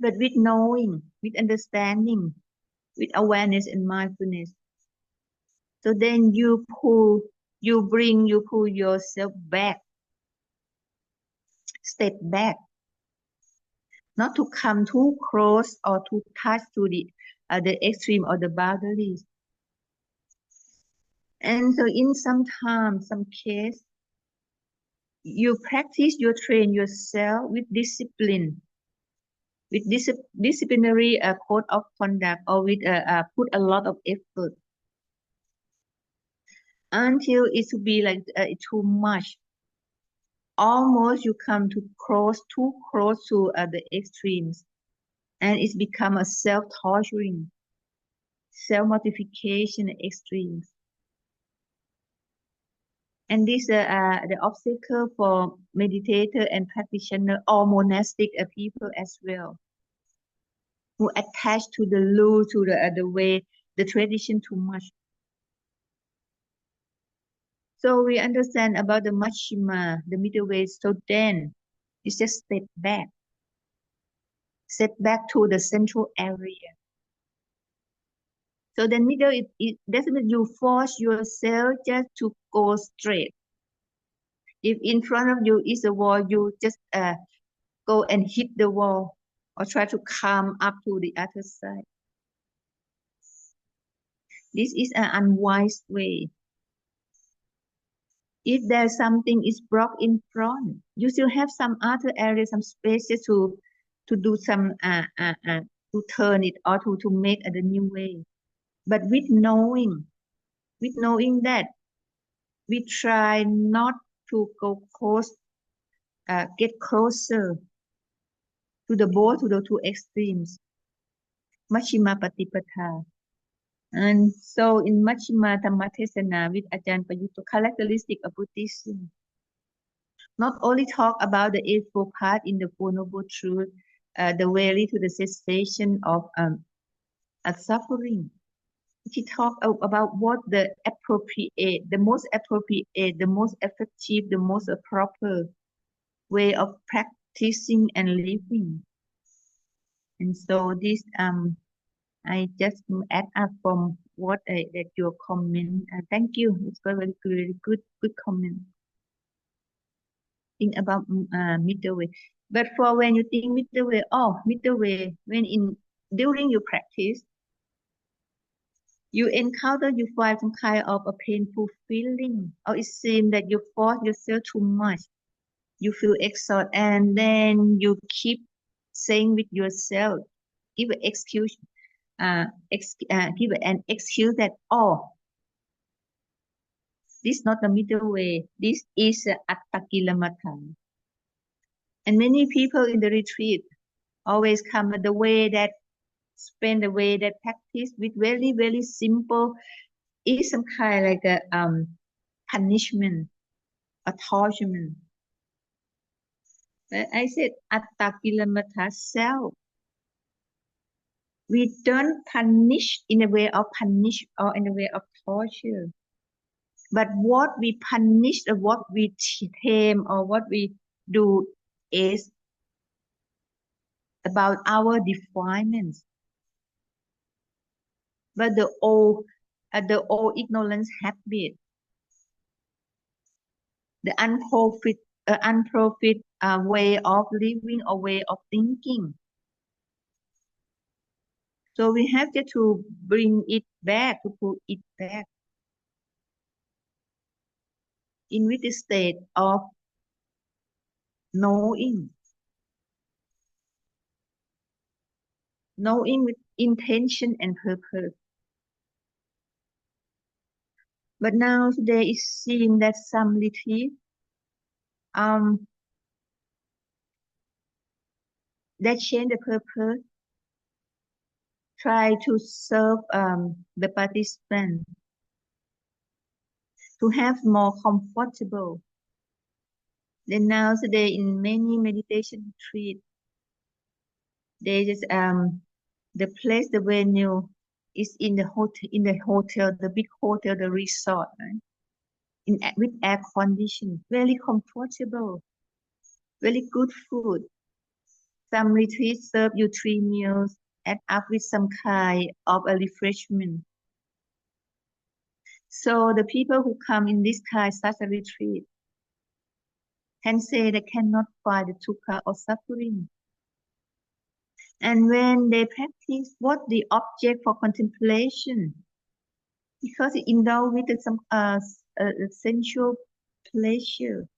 but with knowing, with understanding, with awareness and mindfulness. So then you pull yourself back, step back, not to come too close or to touch to the extreme or the boundaries. And so in some case, you practice, you train yourself with discipline, with disciplinary code of conduct, or with put a lot of effort until it will be like too much. Almost you come too close to the extremes, and it's become a self-torturing, self-mortification extremes. And this the obstacle for meditator and practitioner or monastic people as well, who attach to the law, to the way, the tradition too much. So we understand about the Majjhima, the middle way. So then it's just step back to the central area. So the middle, it doesn't mean you force yourself just to go straight. If in front of you is a wall, you just go and hit the wall or try to come up to the other side. This is an unwise way. If there's something is blocked in front, you still have some other areas, some spaces to do some to turn it or to make the new way. But with knowing that we try not to go close, get closer to the both, to the two extremes. Majjhima Patipatha. And so in Majjhima Dhammathesana with Ajahn Payutto, characteristic of Buddhism, not only talk about the Eightfold Path in the Four Noble Truths, the way to the cessation of suffering. He talked about what the most appropriate, the most effective, the most proper way of practicing and living. And so this I just add up from what that your comment. Thank you. It's very good comment. Think about middle way. But for when you think middle way, when during your practice, you find some kind of a painful feeling, or it seems that you force yourself too much. You feel exhausted, and then you keep saying with yourself, give an excuse, give an excuse that, this is not the middle way. This is Attakilamatha. And many people in the retreat always come the way that spend the way that practice with very, very simple, is some kind like a punishment, a torturement. But I said Attakilamatha, self. We don't punish in a way of punish or in a way of torture. But what we punish or what we tame or what we do is about our defilements. But the old ignorance habit, the unprofit way of living or way of thinking. So we have to bring it back, to put it back in with the state of knowing with intention and purpose. But now today is seeing that some retreat that change the purpose, try to serve the participant to have more comfortable. Then now today in many meditation retreat, they just the place, the venue is in the hotel, the big hotel, the resort, right? With air condition, very comfortable, very good food. Some retreats serve you 3 meals and up with some kind of a refreshment. So the people who come in this kind such a retreat can say they cannot find the dukkha or suffering. And when they practice, what the object for contemplation? Because it indulge with some sensual pleasure.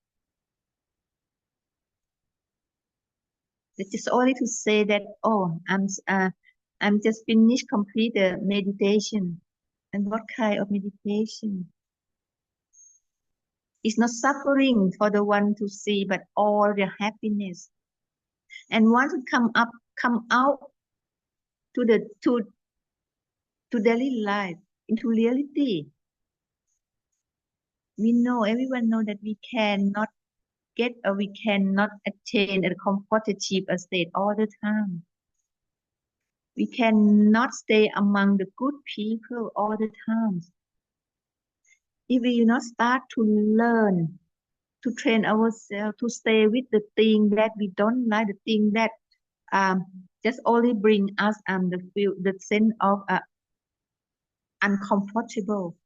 It's just only to say that, oh, I'm just finished complete the meditation. And what kind of meditation? It's not suffering for the one to see, but all the happiness. And once it come out to the to daily life, into reality, we know, everyone know that we cannot get or we cannot attain a comfortable state all the time. We cannot stay among the good people all the time. If we do not start to learn, to train ourselves, to stay with the thing that we don't like, the thing that just only bring us the sense of uncomfortable,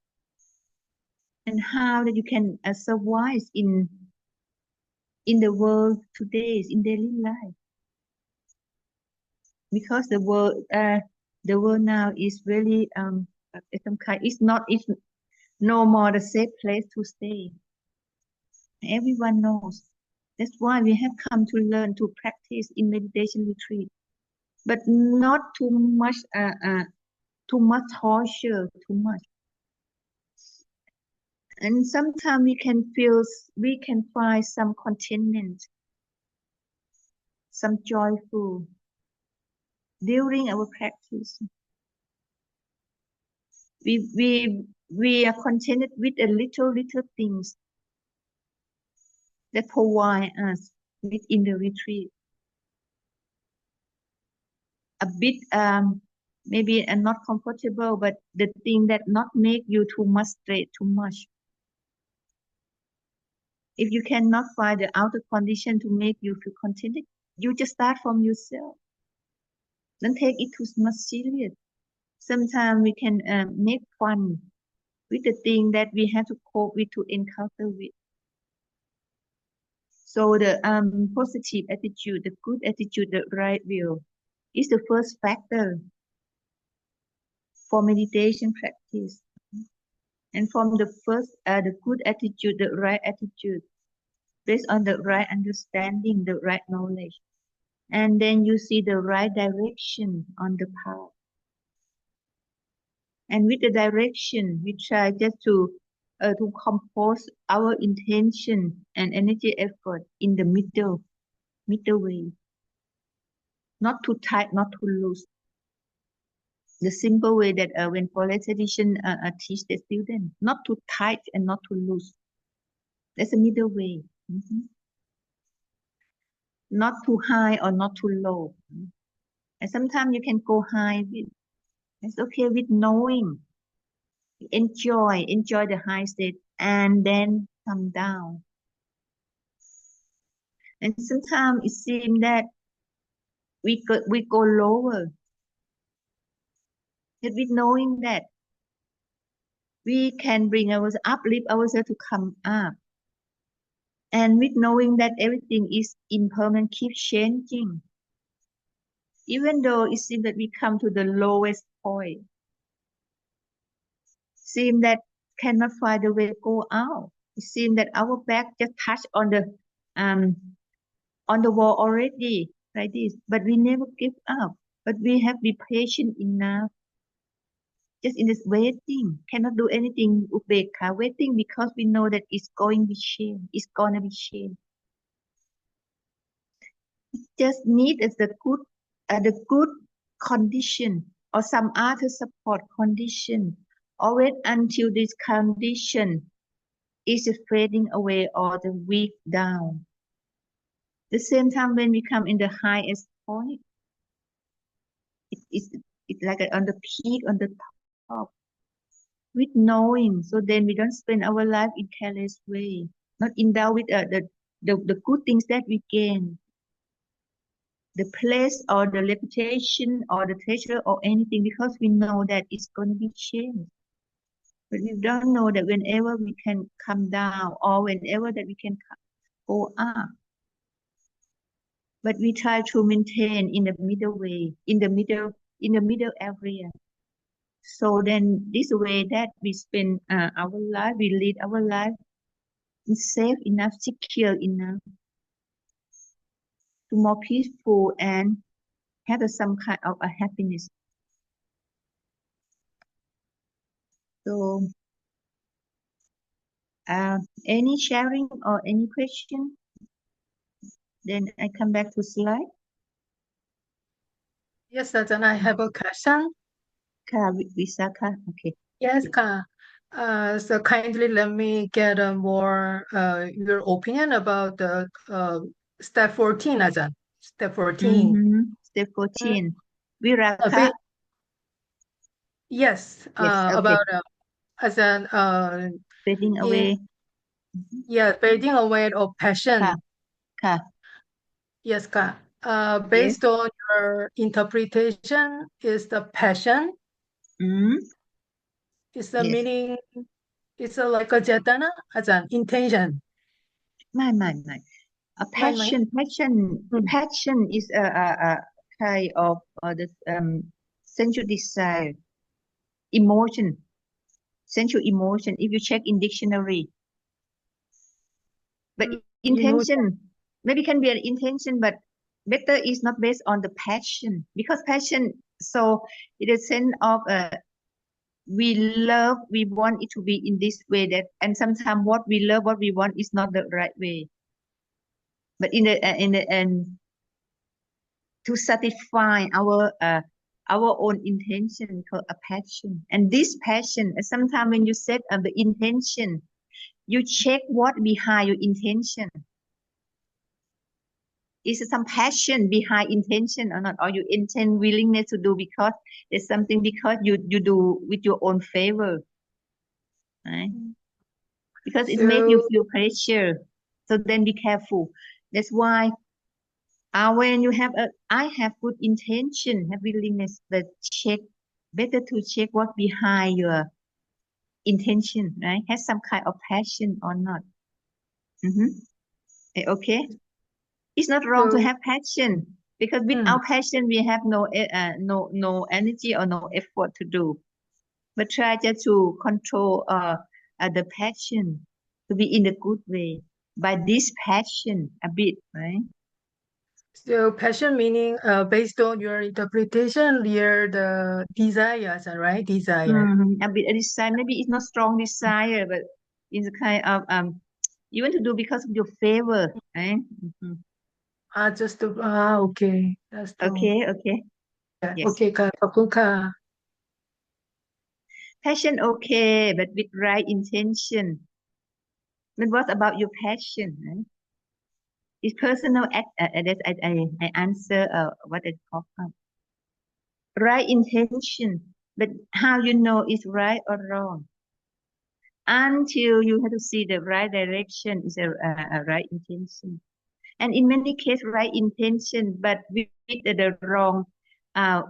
and how that you can survive in the world today, in daily life, because the world now is really it's no more the safe place to stay. Everyone knows. That's why we have come to learn to practice in meditation retreat, but not too much torture, too much. And sometimes we can find some contentment, some joyful during our practice. We are contented with a little things that provide us within the retreat. A bit maybe not comfortable, but the thing that not make you too much stress, too much. If you cannot find the outer condition to make you feel contented, you just start from yourself. Don't take it too much serious. Sometimes we can make fun with the thing that we have to cope with, to encounter with. So the positive attitude, the good attitude, the right will is the first factor for meditation practice. And from the first, the good attitude, the right attitude, based on the right understanding, the right knowledge. And then you see the right direction on the path. And with the direction, we try just to compose our intention and energy effort in the middle way. Not too tight, not too loose. The simple way that when Pali tradition teach the student, not too tight and not too loose. That's a middle way. Not too high or not too low. And sometimes you can go high with. It's okay with knowing. Enjoy the high state and then come down. And sometimes it seems that we go lower. But with knowing that we can uplift ourselves to come up. And with knowing that everything is impermanent, keep changing. Even though it seems that we come to the lowest point, seems that cannot find a way to go out. It seems that our back just touched on the wall already, like this. But we never give up. But we have to be patient enough. Just in this waiting, cannot do anything, upekkha, waiting because we know that it's going to be changed. It's gonna be changed. It just need the good condition or some other support condition. Or wait until this condition is fading away or the weak down. The same time when we come in the highest point, it's like on the peak, on the top, with knowing. So then we don't spend our life in careless way, not endowed with the good things that we gain. the place or the reputation or the treasure or anything, because we know that it's going to be changed. But we don't know that whenever we can come down or whenever that we can go up. But we try to maintain in the middle way, in the middle area. So then this way that we spend our life, we lead our life safe enough, secure enough, to more peaceful and have some kind of a happiness. So any sharing or any question? Then I come back to slide. Yes, Ajahn, I have a question. Visakha, okay. Yes, so kindly let me get a more your opinion about the step 14, Ajahn. Step 14. Step 14. A Virakha. bit, yes, Yes, okay. about Ajahn, Fading away. yeah, fading away of passion. Ka. Yes, based on your interpretation, is the passion, is the meaning, it's like a jatana, as an intention. My. A passion is a kind of the sensual desire, emotion, sensual emotion. If you check in dictionary, but intention maybe can be an intention, but better is not based on the passion, because passion. So in the sense of we love, we want it to be in this way, that, and sometimes what we love, what we want is not the right way. But in the end, to satisfy our own intention called a passion. And this passion, sometimes when you set the intention, you check what behind your intention. Is there some passion behind intention or not? Or you intend willingness to do because there's something, because you do with your own favor, right? Because it makes you feel pressure. So then be careful. That's why when you have I have good intention, have willingness, but better to check what behind your intention, right? Has some kind of passion or not. Okay. It's not wrong to have passion, because without passion we have no energy or no effort to do. But try just to control the passion to be in a good way by this passion a bit, right? So passion meaning based on your interpretation, near the desires, right? Desire. A bit a desire. Maybe it's not strong desire, but it's a kind of you want to do because of your favor, right? Just to okay. That's true. Okay. Yes. Okay, ขอบคุณค่ะ Passion okay, but with right intention. But what about your passion, right? It's personal act. I answer what I talk about. Right intention, but how you know it's right or wrong? Until you have to see the right direction is a right intention. And in many cases, right intention, but with the wrong,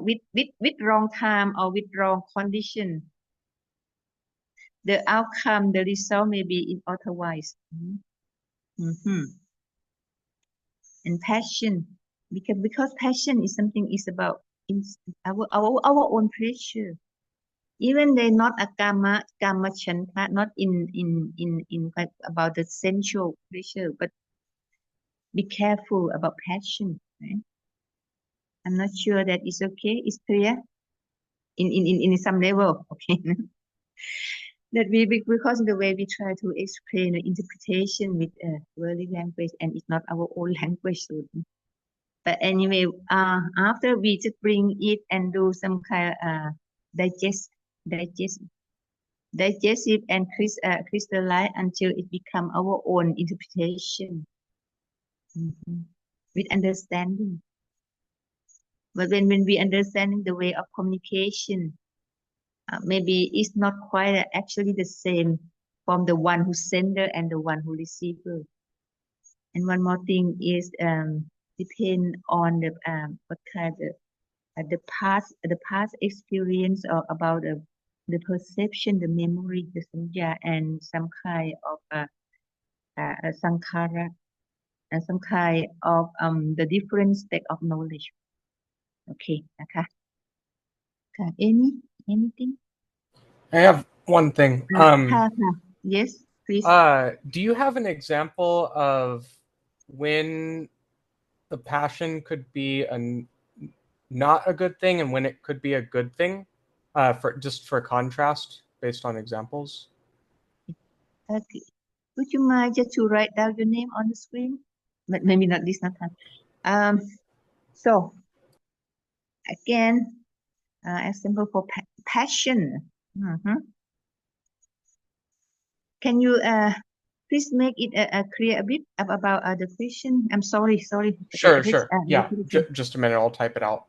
with wrong time or with wrong condition, the outcome, the result may be in otherwise. And passion, because passion is something is about our own pleasure. Even they're not a kama chanta, not in about the sensual pleasure, but be careful about passion, right? I'm not sure that it's okay. It's clear in some level, okay? That because of the way we try to explain the interpretation with worldly language, and it's not our own language. So, but anyway, after we just bring it and do some kind of digestive and crystallize until it become our own interpretation with understanding. But when we understanding the way of communication, maybe it's not quite actually the same from the one who sender and the one who receiver. And one more thing is depend on the what kind of the past experience or about the perception, the memory, the sanya, and some kind of sankhara, and some kind of the different state of knowledge. Okay, okay. Anything? I have one thing. Yes, please. Do you have an example of when the passion could be not a good thing and when it could be a good thing? For contrast, based on examples. Okay. Would you mind just to write down your name on the screen? But maybe not this time. So again, example for passion. Can you please make it clear a bit about the question? I'm sorry. Sure. Yeah, just a minute. I'll type it out.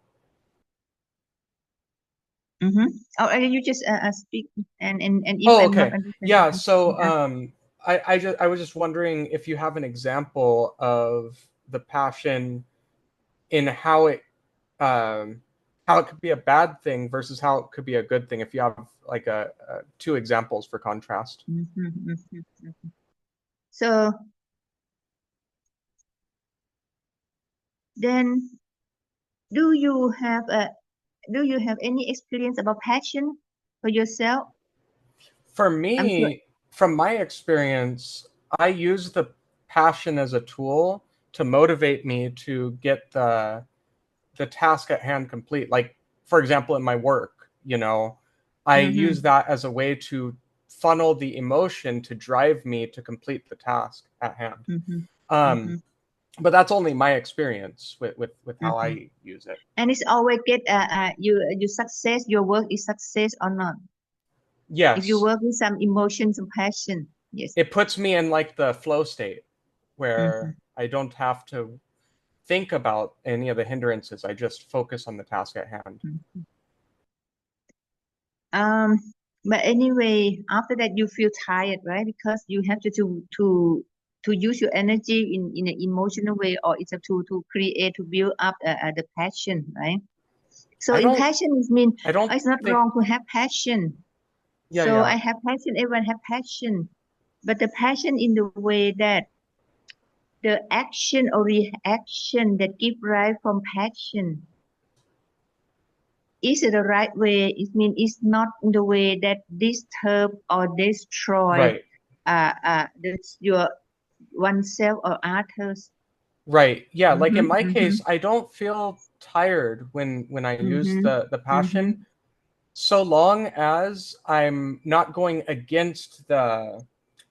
Or you just speak and if oh, I'm okay. not understanding. Yeah. So I was just wondering if you have an example of the passion in how it could be a bad thing versus how it could be a good thing. If you have like two examples for contrast. So then, do you have any experience about passion for yourself? For me, from my experience, I use the passion as a tool to motivate me to get the task at hand complete. Like, for example, in my work, I use that as a way to funnel the emotion to drive me to complete the task at hand. But that's only my experience with how I use it. And it's always get you success. Your work is success or not? Yes. If you work with some emotions and passion, yes. It puts me in like the flow state where I don't have to think about any of the hindrances. I just focus on the task at hand. But anyway, after that you feel tired, right? Because you have to use your energy in an emotional way, or it's to create, to build up the passion, right? So in passion it means it's not wrong to have passion. Yeah. I have passion, everyone have passion, but the passion in the way that the action or reaction that give rise from passion is it the right way? It means it's not in the way that disturb or destroy your oneself or others. Right. Yeah. Like in my case, I don't feel tired when I use the passion, so long as I'm not going against the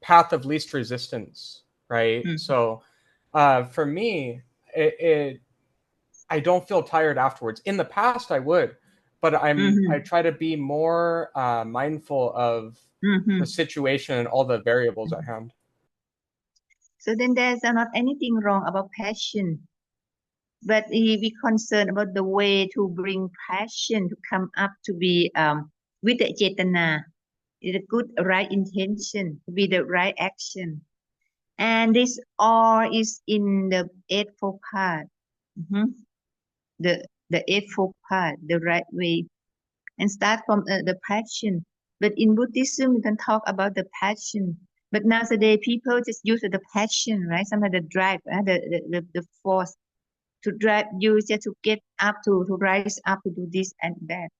path of least resistance. Right. So for me, I don't feel tired afterwards. In the past, I would, but I try to be more mindful of the situation and all the variables at hand. So then there's not anything wrong about passion, but we concerned about the way to bring passion to come up to be with the cetana, the good right intention, to be the right action, and this all is in the eightfold path. The eightfold path, the right way, and start from the passion. But in Buddhism, we can talk about the passion. But nowadays, people just use the passion, right? Sometimes the drive, the force to drive you just to get up, to rise up, to do this and that.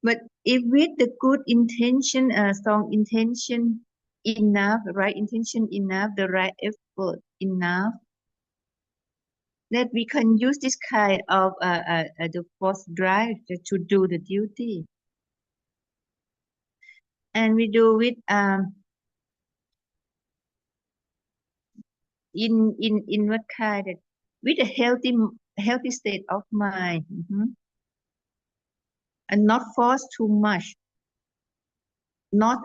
But if with the good intention, strong intention enough, right intention enough, the right effort enough, that we can use this kind of the force drive to do the duty. And we do it in what kind of, with a healthy state of mind, and not force too much, not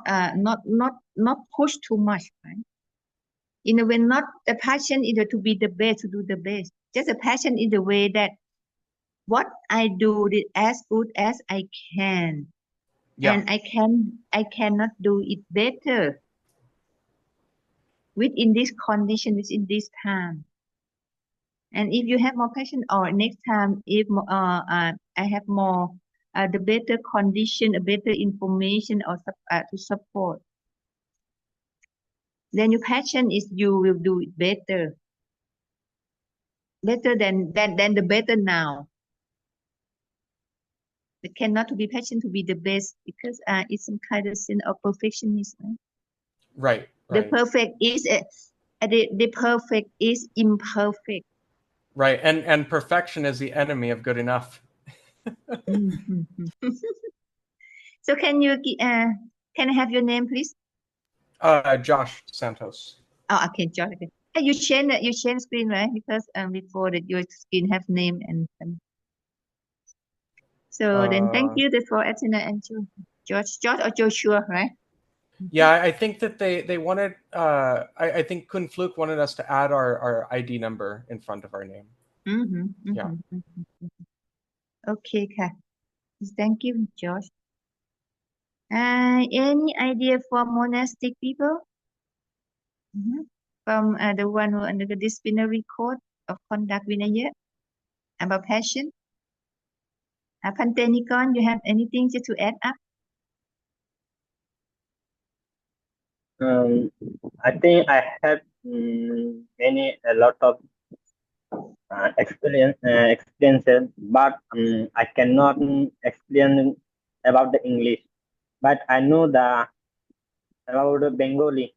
push too much, right? In a way, not the passion either to be the best, to do the best, just a passion in the way that what I do it as good as I can. And I cannot do it better within this condition, within this time. And if you have more passion, or next time, if I have more, the better condition, a better information, or to support, then your passion is you will do it better than the better now. It cannot to be passion to be the best, because it's some kind of sin of perfectionism. Right. The perfect is the perfect is imperfect. Right, and perfection is the enemy of good enough. So can you can I have your name, please? Josh Santos. Oh, okay, Josh. Okay. Hey, you change screen, right? Because before that your screen have name and so then thank you for Athena and George or Joshua, right? Yeah, I think that they wanted I think Kun Fluke wanted us to add our ID number in front of our name. Yeah. Okay,ค่ะ. Thank you, George. Any idea for monastic people? From the one who under the disciplinary code of conduct Vinaya about passion? Phante Nikon, you have anything to add up? I think I have a lot of experiences, but I cannot explain about the English. But I know about the Bengali.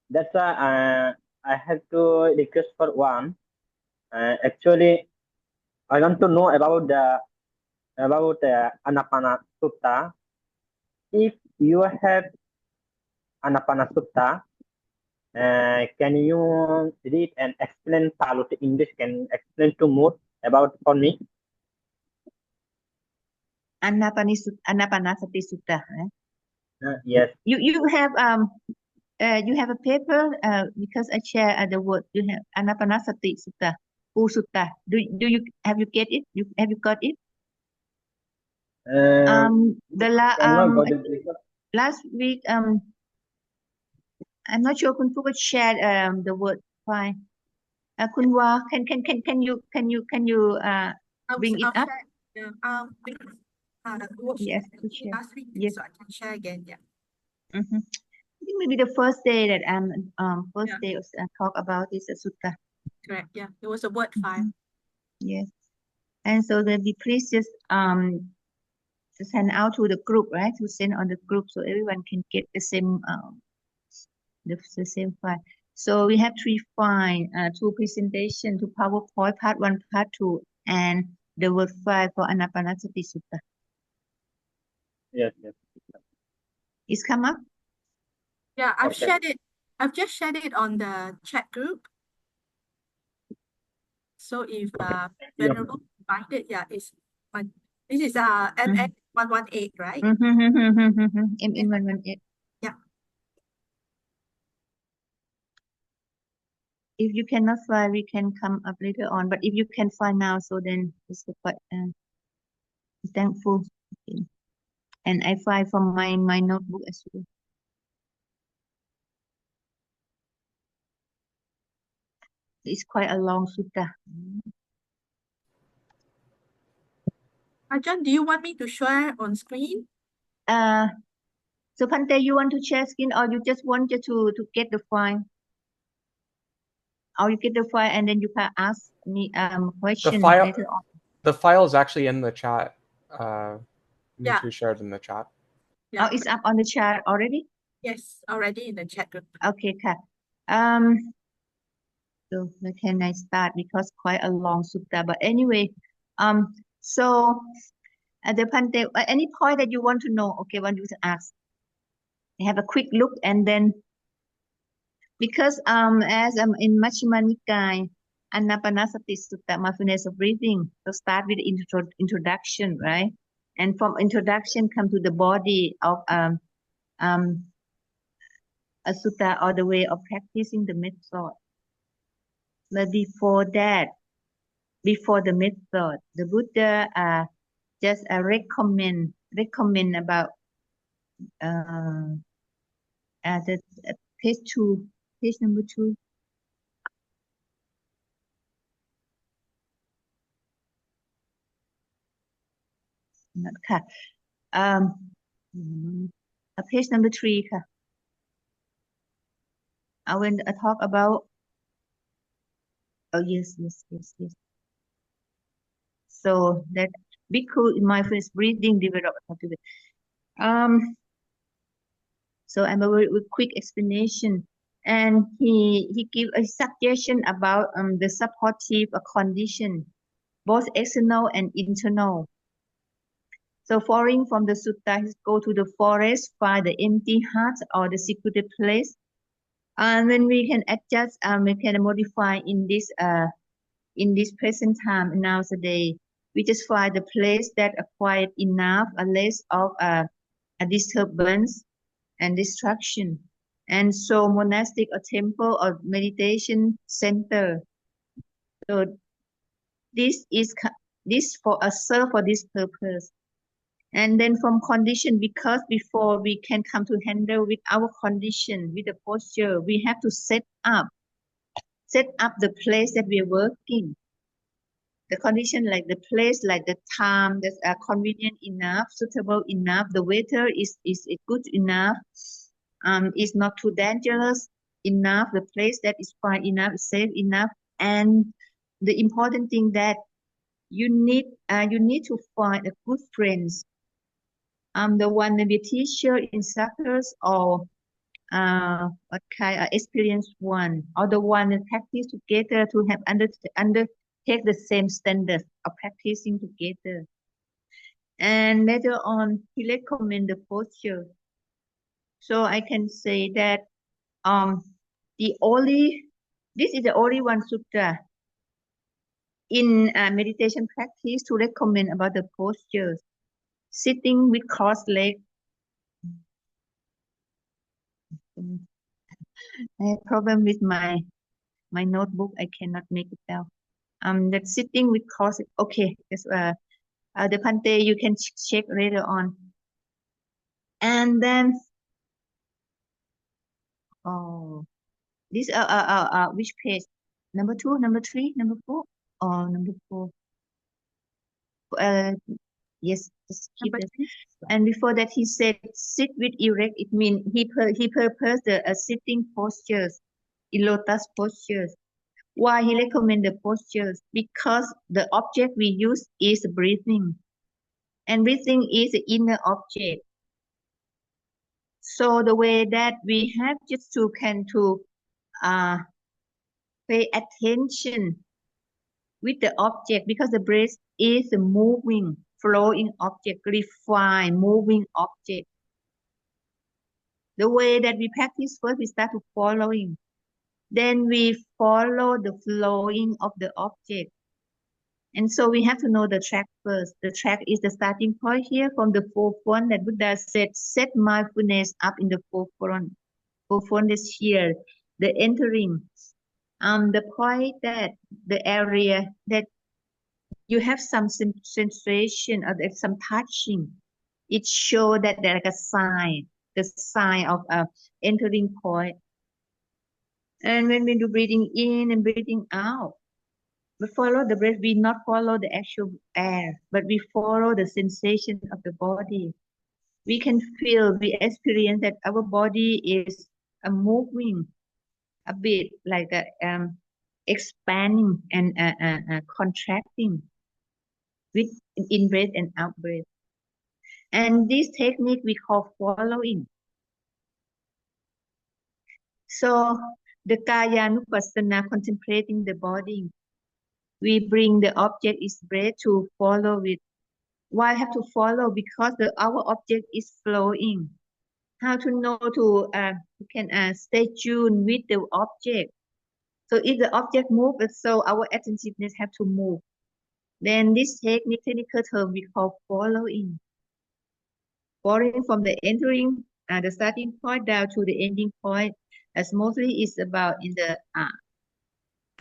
That's why I have to request for one. Actually, I want to know about Ānāpānasati Sutta. If you have Ānāpānasati Sutta, can you read and explain Pali to English? Can explain to more about for me? Ānāpānasati Sutta. Yes. You have a paper because I share the word. You have Ānāpānasati Sutta, full Sutta. Have you get it? Have you got it? Last week I'm not sure Kun Phuket shared the word fine. Kun Wa, can you bring it up? Yes, to share. Last week, Yes. so I can share again. Yeah. I think maybe the first day that day talk about this sutta. Correct. Yeah, it was a word file. Yes, and so then we please just send out to the group, right? To send on the group so everyone can get the same the same file. So we have 3 files, 2 presentation, 2 PowerPoint, part 1, part 2, and the word file for Ānāpānasati Sutta. Yes. It's come up? Yeah, I've Okay. shared it. I've just shared it on the chat group. So if Venerable find it, yeah, this is NN 118, right? MN 118. Yeah. If you cannot find, we can come up later on. But if you can find now, so then it's quite thankful. Okay. And I find from my notebook as well. It's quite a long sutta. Ajahn, do you want me to share on screen? So Phante, you want to share screen, or you just want to get the file? Or you get the file and then you can ask me question later on. The file is actually in the chat. Yeah. We shared in the chat. Yeah. Oh, it's up on the chat already? Yes, already in the chat group. Okay, okay. So can I start, because quite a long sutta. But anyway, so the Phante, any point that you want to know, okay, want you to ask. Have a quick look, and then because as in Majjhima Nikaya, Ānāpānasati Sutta, mindfulness of breathing. So start with the introduction, right? And from introduction come to the body of a sutta, or the way of practicing the method. But before that, before the method, the Buddha just recommend about the page number 2. ค่ะ page number 3 ค่ะ when I talk about yes. So that bhikkhu in mindfulness breathing develop so I'm a very quick explanation, and he give a suggestion about the supportive condition, both external and internal. So following from the sutta, go to the forest, find the empty hut or the secluded place, and when we can adjust, we can modify in this present time nowadays. We just find the place that are quiet enough, a less of a disturbance and distraction. And so monastic or temple or meditation center. So this for us serve for this purpose. And then from condition, because before we can come to handle with our condition, with the posture, we have to set up the place that we are working. The condition, like the place, like the time, that's convenient enough, suitable enough. The weather is good enough. Is not too dangerous enough. The place that is fine enough, safe enough. And the important thing that you need to find a good friends. The one maybe teacher, instructors, or what kind of experienced one, or the one that practice together to have undertake the same standards of practicing together. And later on, he recommend the posture. So I can say that this is the only one sutta in meditation practice to recommend about the postures. Sitting with crossed legs. I have problem with my notebook. I cannot make it out. That sitting with crossed. Okay, that's the Pante you can check later on. And then this which page? Number 2, number 3, number 4, or number 4? Yes, just keep it. And before that, he said, sit with erect. It means he purposed the sitting postures, in lotus postures. Why he recommend the postures? Because the object we use is breathing, and breathing is the inner object. So the way that we have just to pay attention with the object, because the breath is a moving, flowing object, refined, moving object. The way that we practice first, we start to following. Then we follow the flowing of the object. And so we have to know the track first. The track is the starting point here from the forefront that Buddha said, set mindfulness up in the forefront. Forefront is here, the entering. The point that the area that you have some sensation or there's some touching. It shows that there's like a sign, the sign of entering point. And when we do breathing in and breathing out, we follow the breath. We not follow the actual air, but we follow the sensation of the body. We can feel, we experience that our body is moving a bit, like expanding and contracting with in-breath and out-breath. And this technique we call following. So the Kaya-nupassana, contemplating the body, we bring the object is breath to follow with. Why have to follow? Because our object is flowing. How to know to you can stay tuned with the object. So if the object moves, so our attentiveness have to move. Then this technical term we call following. Following from the entering, the starting point down to the ending point, as mostly is about in the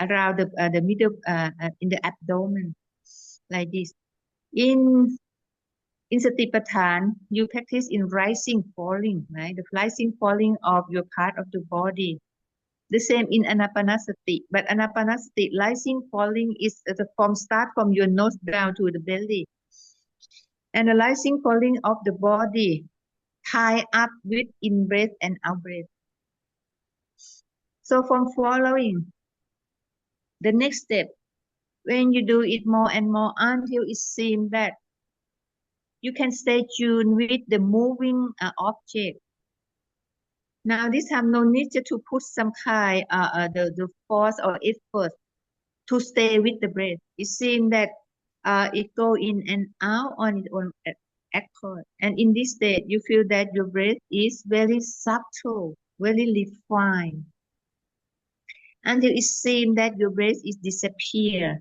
around the middle in the abdomen, like this. In Satipatthana, you practice in rising, falling, right? The rising, falling of your part of the body. The same in Ānāpānasati, but Ānāpānasati, rising, falling is the form start from your nose down to the belly. Analyzing falling of the body, tie up with in-breath and out-breath. So from following, the next step, when you do it more and more until it seems that you can stay tuned with the moving object. Now this time no need to put some kind the force or effort to stay with the breath. It seems that it go in and out on its own accord. And in this state, you feel that your breath is very subtle, very refined. Until it seems that your breath is disappear.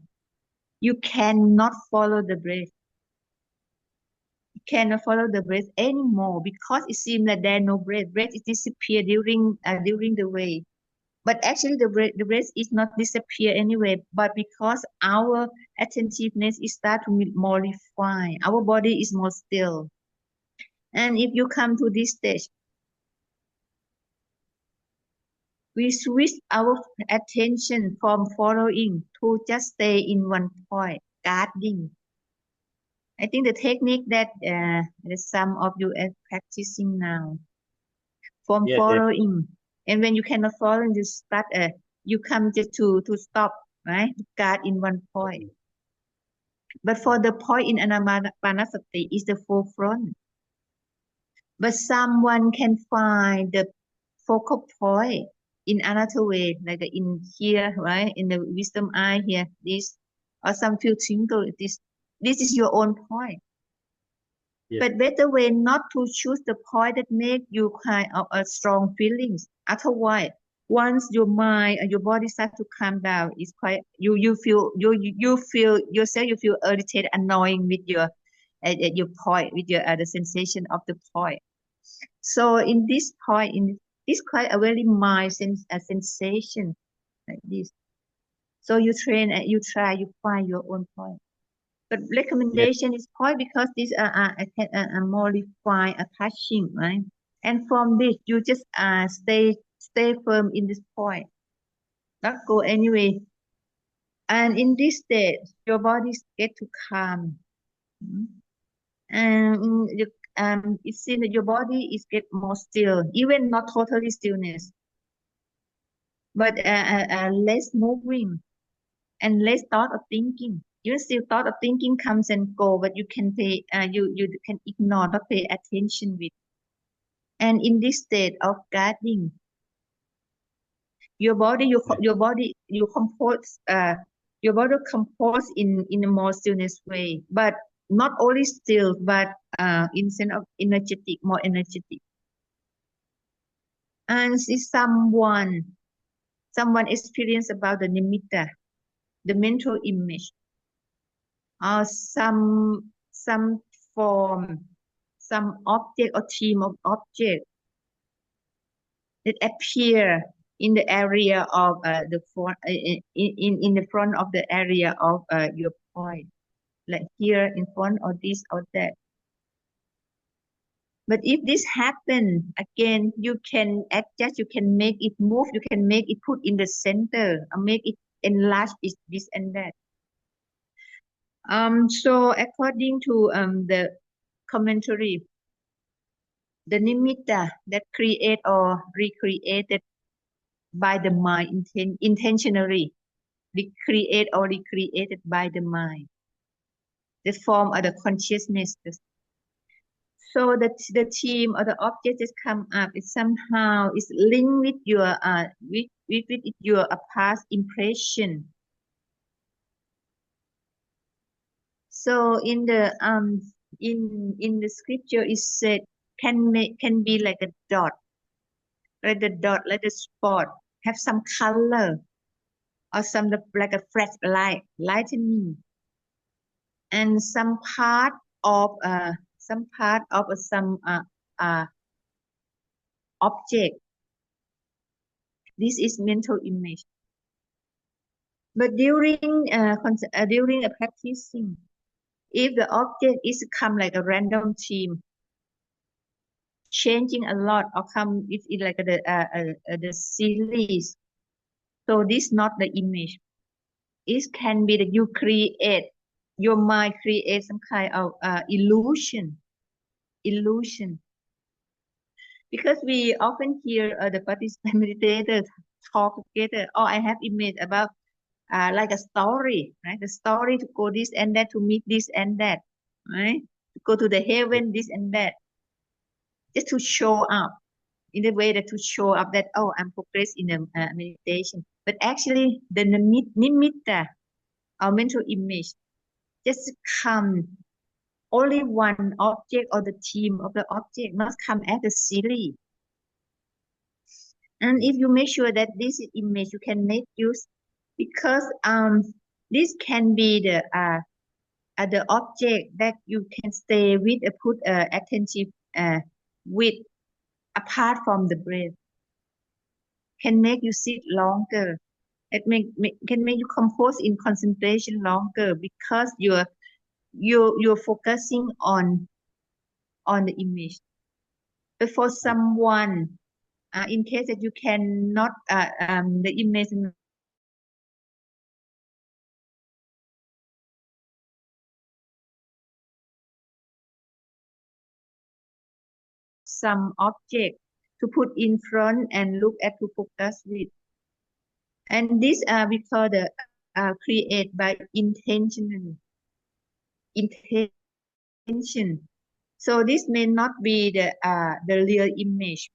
You cannot follow the breath. You cannot follow the breath anymore because it seems that there no breath. Breath is disappear during the way. But actually the breath is not disappear anyway, but because our attentiveness is start to be more refined, our body is more still. And if you come to this stage, we switch our attention from following to just stay in one point, guarding. I think the technique that some of you are practicing now, from following. And when you cannot follow, you start, you come just to stop, right? Guard in one point. But for the point in Ānāpānasati is the forefront. But someone can find the focal point in another way, like in here, right? In the wisdom eye here, this, or some few twinkle, this is your own point. Yes. But better way not to choose the point that make you kind of a strong feelings. Otherwise, once your mind and your body start to calm down, it's quite you feel yourself, you feel irritated, annoying with your point, with your the sensation of the point. So in this point, it's quite a very mild sensation like this. So you train, you try, you find your own point. But recommendation is point because these are more refined, touching, right? And from this, you just stay firm in this point, not go anyway. And in this state, your body get to calm, and it seems that your body is get more still, even not totally stillness, but less moving and less thought of thinking. Even still thought of thinking comes and go, but you can pay, you can ignore, not pay attention with. And in this state of guarding, your body compose in a more stillness way, but not only still, but in sense of energetic, more energetic. And see someone experience about the nimitta, the mental image, or some form, some object or team of object that appear in the area of the front, in the front of the area of your point, like here in front or this or that. But if this happen again, you can adjust, you can make it move, you can make it put in the center, or make it enlarge this and that. So according to the commentary, the nimitta that create or recreated by the mind intentionally, recreate or recreated by the mind, the form of the consciousness. So the theme or the object that come up is somehow is linked with your with your past impression. So in the scripture it said can be like a dot, like the spot, have some color or some like a flash lightning, and some part of some object. This is mental image. But during a practicing, if the object is come like a random theme, changing a lot, or come with it like the series, so this not the image. It can be that you create your mind creates some kind of illusion. Because we often hear the participant meditators talk together. Oh, I have image about like a story, right? The story to go this and that, to meet this and that, right? To go to the heaven, this and that, just to show up in the way that to show up that, oh, I'm progressed in the meditation. But actually, the nimitta, our mental image, just come. Only one object or the theme of the object must come as a series. And if you make sure that this image you can make use, because this can be the object that you can stay with, put attentive with, apart from the breath, can make you sit longer. It can make you compose in concentration longer, because you're focusing on the image. But for someone, in case that you cannot, the image some object to put in front and look at, to focus with. And this we call the create by intention. So this may not be the real image,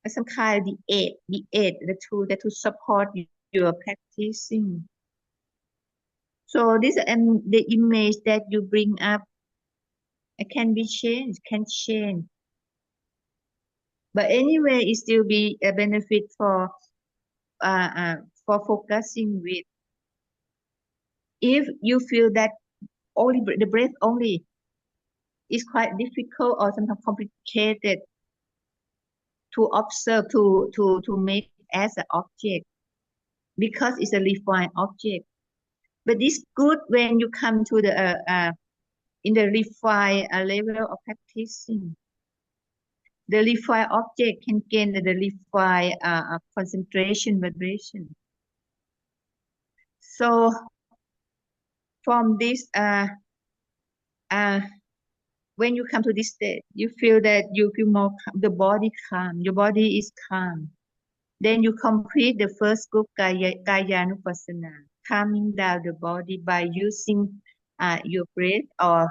but some kind of the tool that to support your practicing. So this and the image that you bring up, it can change. But anyway, it still be a benefit for focusing with. If you feel that only the breath only is quite difficult or sometimes complicated to observe, to make as an object, because it's a refined object. But it's good when you come to the in the refined level of practicing. The refined object can gain the refined concentration, vibration. So from this, when you come to this state, you feel that you feel more, the body calm, your body is calm. Then you complete the first group, Ānāpānasati, calming down the body by using your breath, or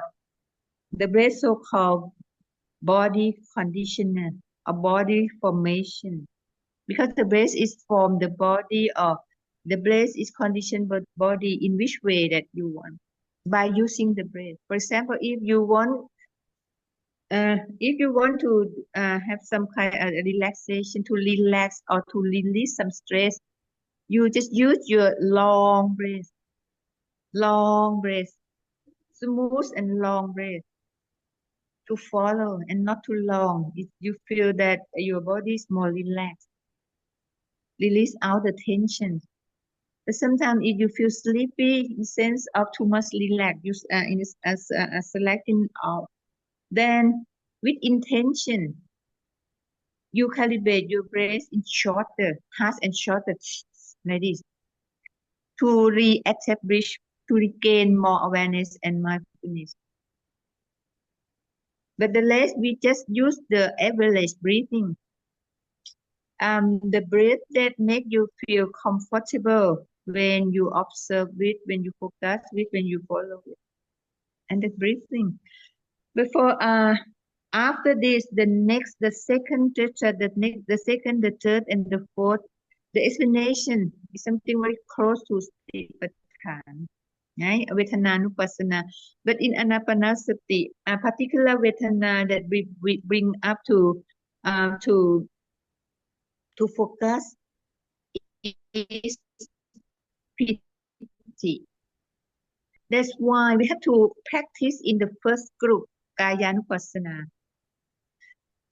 the breath so-called body conditioner or body formation. Because the breath is from the body, or the breath is conditioned by body in which way that you want, by using the breath. For example, if you want to have some kind of relaxation, to relax or to release some stress, you just use your long breath, smooth and long breath to follow, and not too long. If you feel that your body is more relaxed, release out the tension. But sometimes if you feel sleepy, in sense of too much relax, you selecting out. Then with intention, you calibrate your breath in shorter, fast and shorter, like this, to re-establish, to regain more awareness and mindfulness. But the less we just use the average breathing, the breath that make you feel comfortable when you observe it, when you focus it, when you follow it, and the breathing. Before after this, the second, the third, and the fourth, the explanation is something very close to Satipatthana, right? Vedana-nupassana. But in Ānāpānasati, a particular vedana that we bring up to focus is piti. That's why we have to practice in the first group, Kāyanupassana,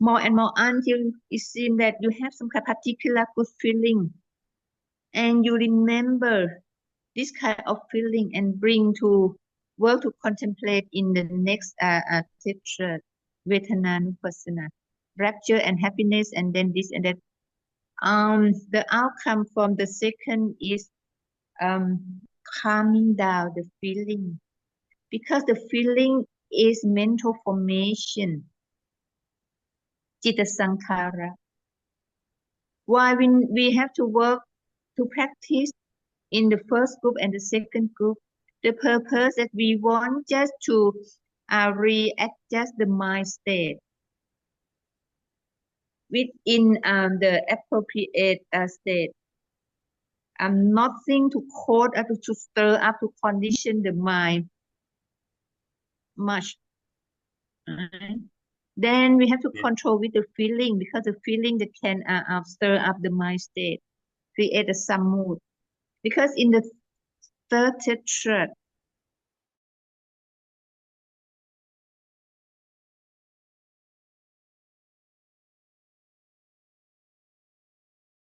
more and more, until it seems that you have some particular good feeling, and you remember this kind of feeling and bring to work to contemplate in the next chapter, Vedana-nupassana, rapture and happiness, and then this and that. The outcome from the second is calming down the feeling, because the feeling is mental formation, Citta Sankhara. Why we have to work to practice in the first group and the second group? The purpose that we want just to readjust the mind state within the appropriate state. Nothing to cause to stir up, to condition the mind much. Then we have to control with the feeling, because the feeling that can stir up the mind state, create some mood. Because in the third tetrad,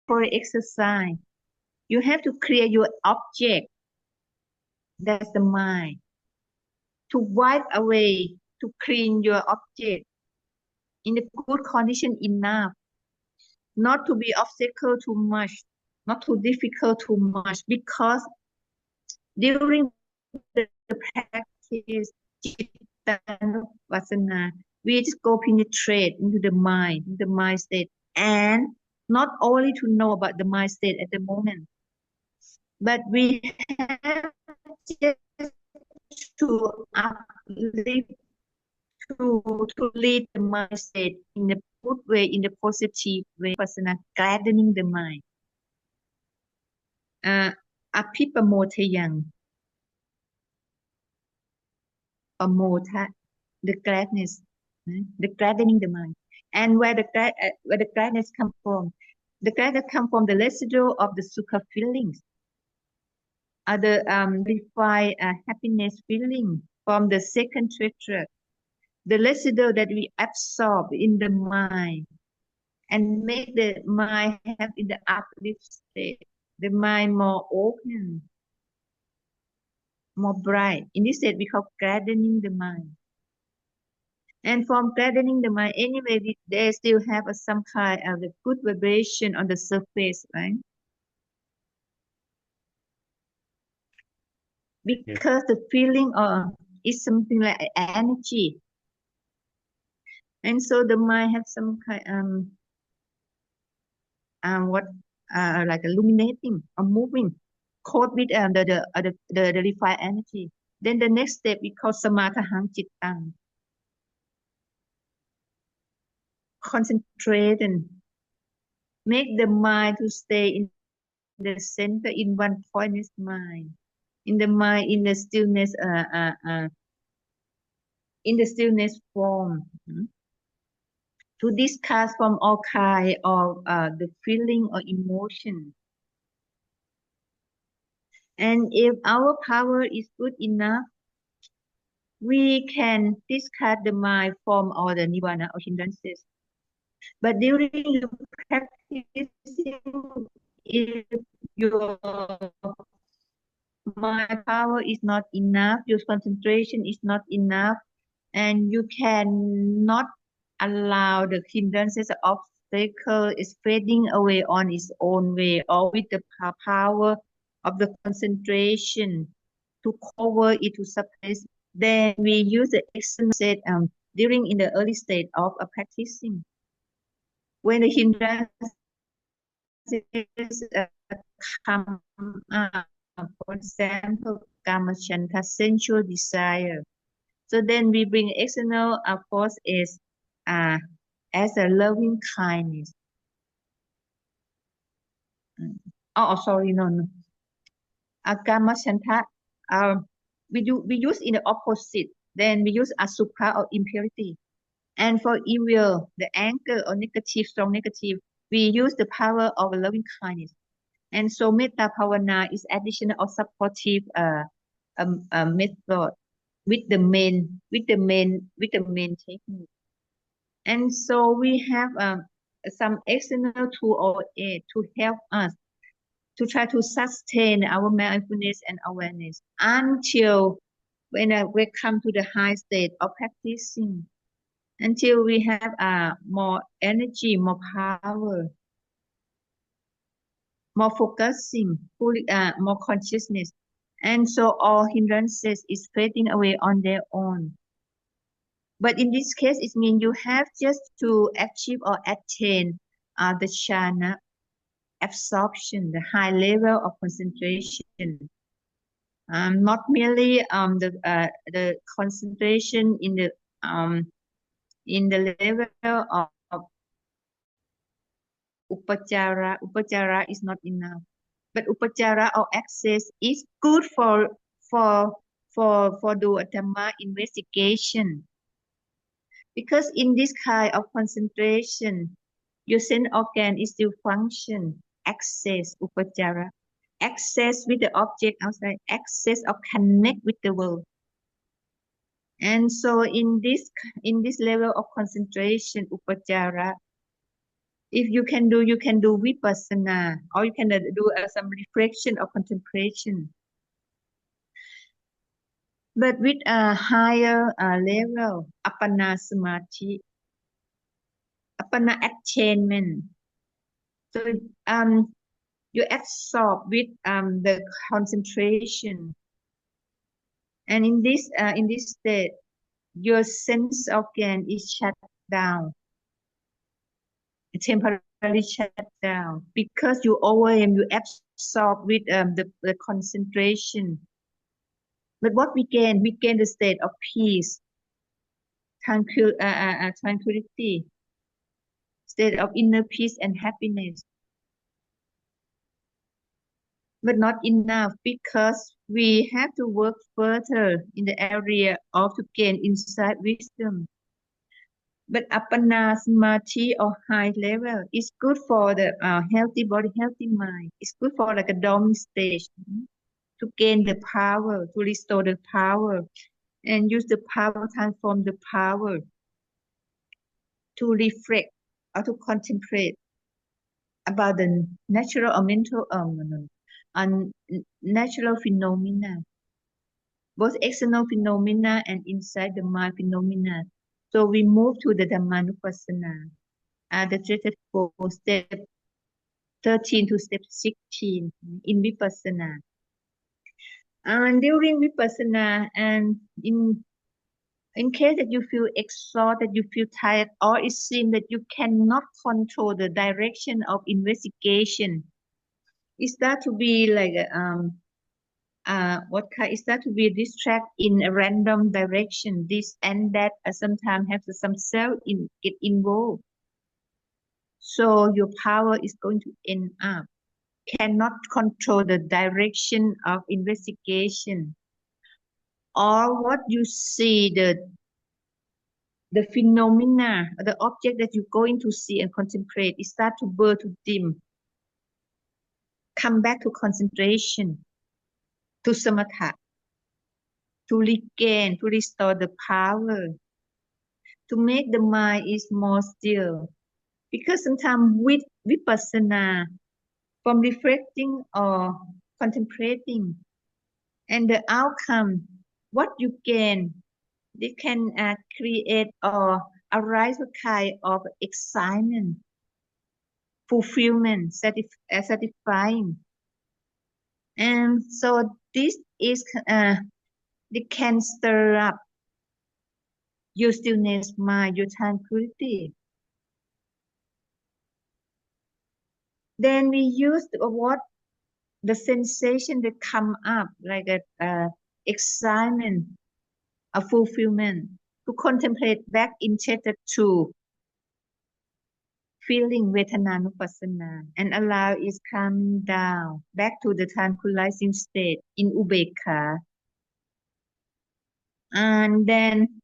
for exercise, you have to create your object, that's the mind, to wipe away, to clean your object in the good condition enough, not to be obstacle too much, not too difficult too much, because during the practice, Vipassana, we just go penetrate into the mind state, and not only to know about the mind state at the moment, but we have just to uplift, to lead the mind state in a good way, in a positive way, Vipassana, gladdening the mind. Apipamotayang, pamotha, the gladness, the gladdening the mind. And where the gladness come from? The gladness come from the residue of the sukha feelings, the refined happiness feeling from the second tetrad, the residue that we absorb in the mind and make the mind have in the uplift state, the mind more open, more bright. In this state, we call gladdening the mind. And from gladdening the mind, anyway, they still have some kind of the good vibration on the surface, right? Because the feeling is something like energy. And so the mind have some kind like illuminating or moving, caught with the refined energy. Then the next step we call samatahang cittang. Concentrate and make the mind to stay in the center, in one pointness mind, in the mind, in the stillness, in the stillness form. To discuss from all kind of the feeling or emotion. And if our power is good enough, we can discard the mind from all the nibbana or hindrances. But during the practice, if your mind power is not enough, your concentration is not enough, and you cannot allow the hindrances or obstacle is fading away on its own way, or with the power of the concentration to cover it, to suppress, then we use the external state during in the early state of practicing. When the hindrances come, for example, kamachanta, sensual desire. So then we bring external force as a loving kindness. Sorry, no. Kamachanta, we use in the opposite. Then we use asukha or impurity. And for evil, the anger or negative, strong negative, we use the power of loving kindness. And so metta bhavana is additional or supportive method with the main technique. And so we have some external tool or aid to help us to try to sustain our mindfulness and awareness until when we come to the high state of practicing, until we have more energy, more power, more focusing, more consciousness. And so all hindrances is fading away on their own. But in this case, it means you have just to achieve or attain the jhana, absorption, the high level of concentration. Not merely the concentration in the level of upachara. Upachara is not enough, but upachara or access is good for the Dhamma investigation, because in this kind of concentration, your sense organ is still function. Access upachara, access with the object outside, access or connect with the world. And so in this level of concentration, upachara, if you can do vipassana, or you can do some reflection or contemplation. But with a higher level, Ānāpānasati, apana attainment. So you absorb with the concentration, and in this state, your sense organ is shut down, temporarily shut down, because you overwhelm, you absorb with the concentration. But what we gain the state of peace, tranquility, state of inner peace and happiness. But not enough, because we have to work further in the area of to gain insight wisdom. But Ānāpānasati or high level is good for the healthy body, healthy mind. It's good for like a dormant stage, to gain the power, to restore the power, and use the power, transform the power to reflect or to contemplate about the natural or mental natural phenomena, both external phenomena and inside the mind phenomena. So we move to the Dhammanupassana, the threefold step 13 to step 16 in Vipassana. And during Vipassana, and in case that you feel exhausted, you feel tired, or it seems that you cannot control the direction of investigation, it starts to be like it starts to be distract in a random direction, this and that, sometimes have some self get involved. So your power is going to end up, cannot control the direction of investigation, or what you see, the phenomena, the object that you're going to see and contemplate, it start to blur, to dim. Come back to concentration, to samatha, to regain, to restore the power, to make the mind is more still. Because sometimes with vipassana, from reflecting or contemplating, and the outcome, what you gain, they can create or arise a kind of excitement, fulfillment, satisfying. And so this is they can stir up your stillness mind, your tranquility. Then we use the sensation that come up, like a excitement, a fulfillment, to contemplate back in chapter 2, feeling Vedananupassana, and allow it calming down back to the tranquilizing state in Ubekkha. And then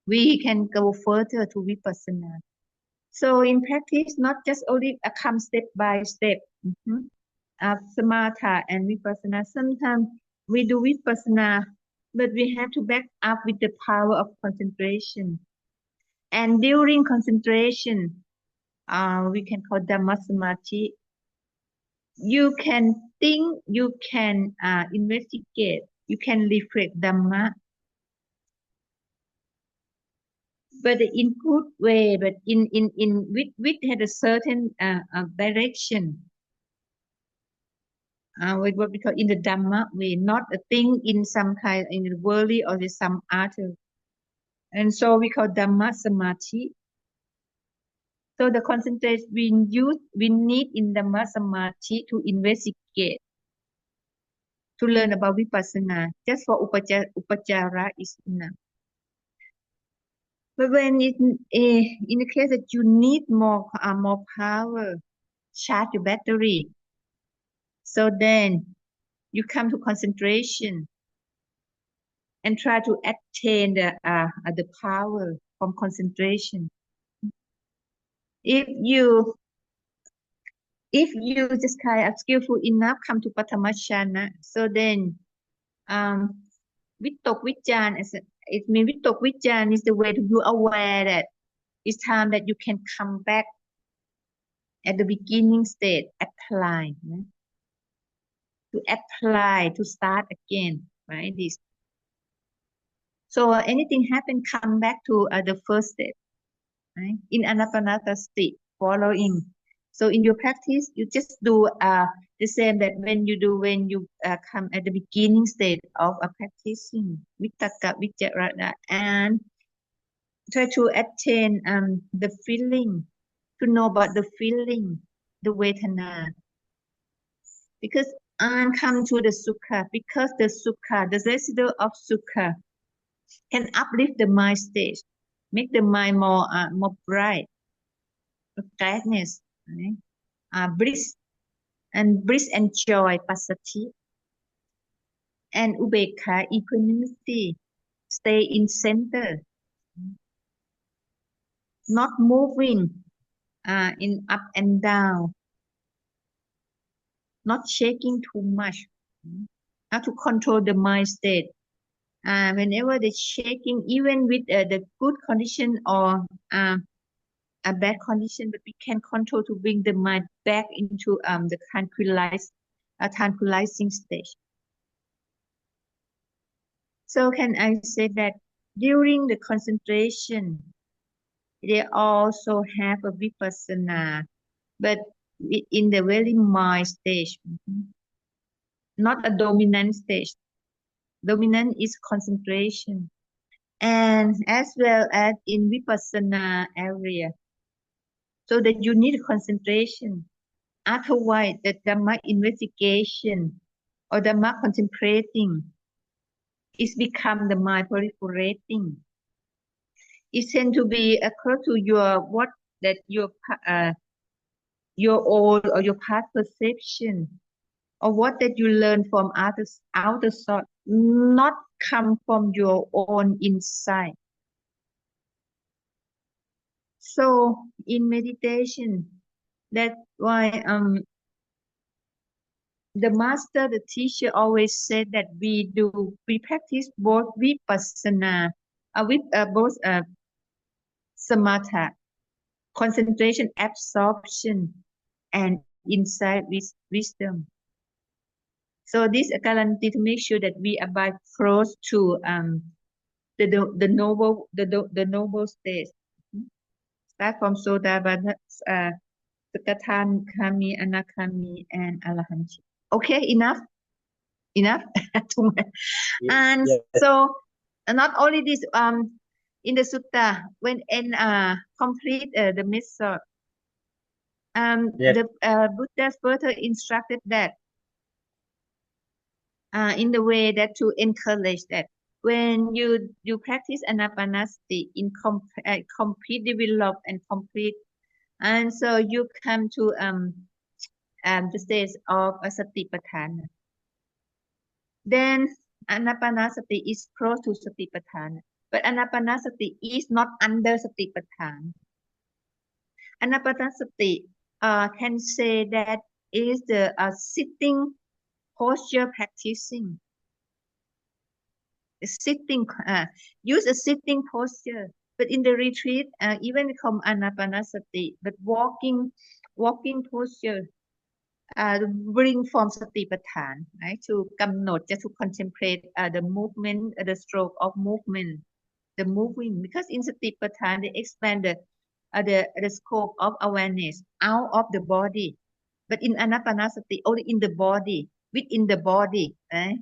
we can go further to Vipassana. So in practice, not just only come step by step, Samatha and Vipassana. Sometimes we do Vipassana, but we have to back up with the power of concentration. And during concentration, we can call Dhammasamati. You can think, you can investigate, you can reflect Dhamma, but in good way, but with a certain direction. what we call in the Dhamma way, not a thing in some kind in the worldly or in some other. And so we call Dhamma Samadhi. So the concentration we need in Dhamma Samadhi to investigate, to learn about Vipassana. Just for Upachara is enough. But when in the case that you need more power, charge your battery. So then you come to concentration and try to attain the power from concentration. If you just kind of skillful enough, come to Patamachana, so then Vittok Vichan, it means Vittok Vichan is the way to be aware that it's time that you can come back at the beginning state, apply, to start again, right? This. So anything happen, come back to the first step, right? In Ānāpānasati, following. So in your practice, you just do the same that when you come at the beginning state of practicing Vitakka, Vicarana, and try to attain the feeling, to know about the feeling, the Vedana. Because come to the Sukha, because the Sukha, the residue of Sukha, can uplift the mind state, make the mind more bright, gladness, right? Bliss and joy, passathi, and ubekha, equanimity, stay in center, not moving in up and down, not shaking too much. How to control the mind state. Whenever the shaking, even with the good condition or a bad condition, but we can control to bring the mind back into the tranquilizing stage. So can I say that during the concentration, they also have a vipassana, but in the very mild stage, not a dominant stage. Dominant is concentration, and as well as in vipassana area. So that you need concentration. Otherwise, the Dhamma investigation or Dhamma contemplating is become the mind proliferating. It tends to be occur to your old or your past perception, or what that you learn from others outer thought, not come from your own inside. So in meditation, that's why the master, the teacher always said that we practice both vipassana, with both samatha, concentration, absorption, and insight with wisdom. So this is guarantee to make sure that we abide close to the noble state. Start from Sodabhana, Sakatami, Anakami, and Arahant. Okay, enough. Too much. And so not only this, in the sutta, when complete the method, the Buddha further instructed that in the way that to encourage that when you practice Ānāpānasati in complete develop and complete, and so you come to the stage of a satipatthana. Then Ānāpānasati is close to satipatthana, but Ānāpānasati is not under satipatthana. Ānāpānasati can say that is the sitting posture practicing. Sitting, use a sitting posture, but in the retreat, even come Ānāpānasati, but walking posture, bring from satipatthana, right? To kamnot, just to contemplate the movement, the stroke of movement, the moving, because in satipatthana they expand the scope of awareness out of the body, but in Ānāpānasati only in the body within the body, right?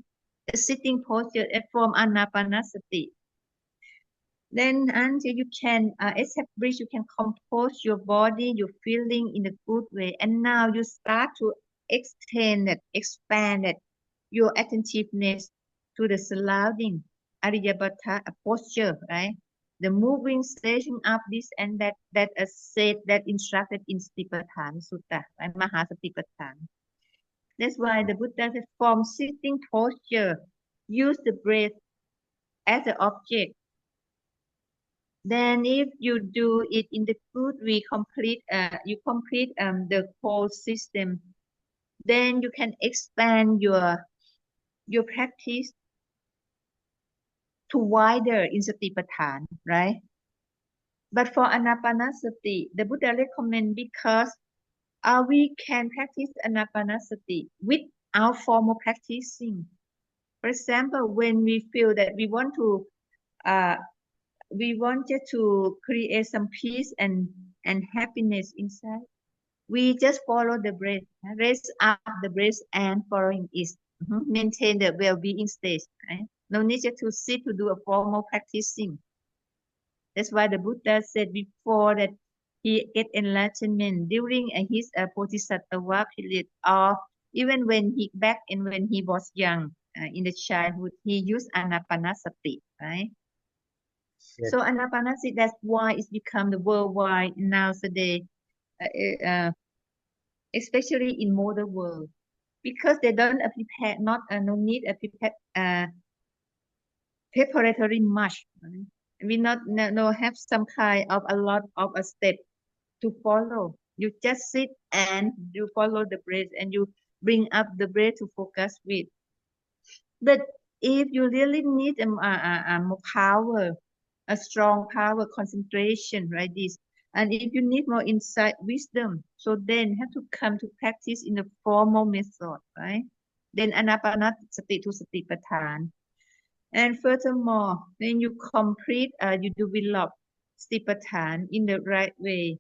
A sitting posture from Ānāpānasati. Then until you can establish, you can compose your body, your feeling in a good way. And now you start to extend it, expand it, your attentiveness to the surrounding Ariyabhata posture, right? The moving, stretching up, this and that is said, that instructed in Satipatthana Sutta, right? Mahasatipatthana. That's why the Buddha said, from sitting posture, use the breath as the object. Then if you do it in the good way, you complete the whole system, then you can expand your practice to wider in Satipatthana, right? But for Ānāpānasati, the Buddha recommend because we can practice Ānāpānasati without formal practicing. For example, when we feel that we wanted to create some peace and happiness inside, we just follow the breath, raise up the breath and following it. Maintain the well-being state, right? No need to sit to do a formal practicing. That's why the Buddha said before that he get enlightenment during his Bodhisattva period, or even when he was young, in the childhood, he used Ānāpānasati, right? Yes. So Ānāpānasati, that's why it's become the worldwide nowadays, especially in modern world, because they don't prepare, no need a preparatory much. Right? We no have some kind of a lot of a step to follow. You just sit and you follow the breath and you bring up the breath to focus with. But if you really need more power, a strong power, concentration, right? This, and if you need more insight, wisdom, so then have to come to practice in a formal method, right? Then Ānāpānasati to Satipatthana. And furthermore, when you complete, you develop Satipatthana in the right way.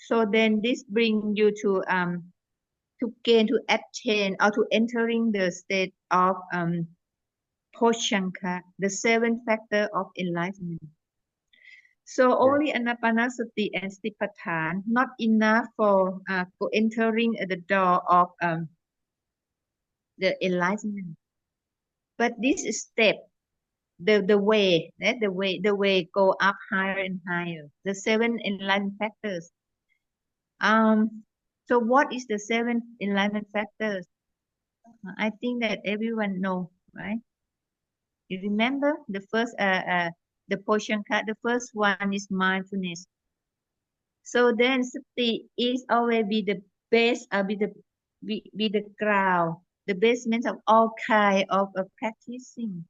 So then this brings you to gain, to attain, or to entering the state of Poshanka, the seventh factor of enlightenment. So only Ānāpānasati and Satipatthana not enough for entering the door of the enlightenment. But this step, the way go up higher and higher. The seven enlightenment factors. So what is the seven enlightenment factors? I think that everyone know, right? You remember the first, the Poshanka, the first one is mindfulness. So then sati is always be the base, be the ground, the basement of all kind of practicing.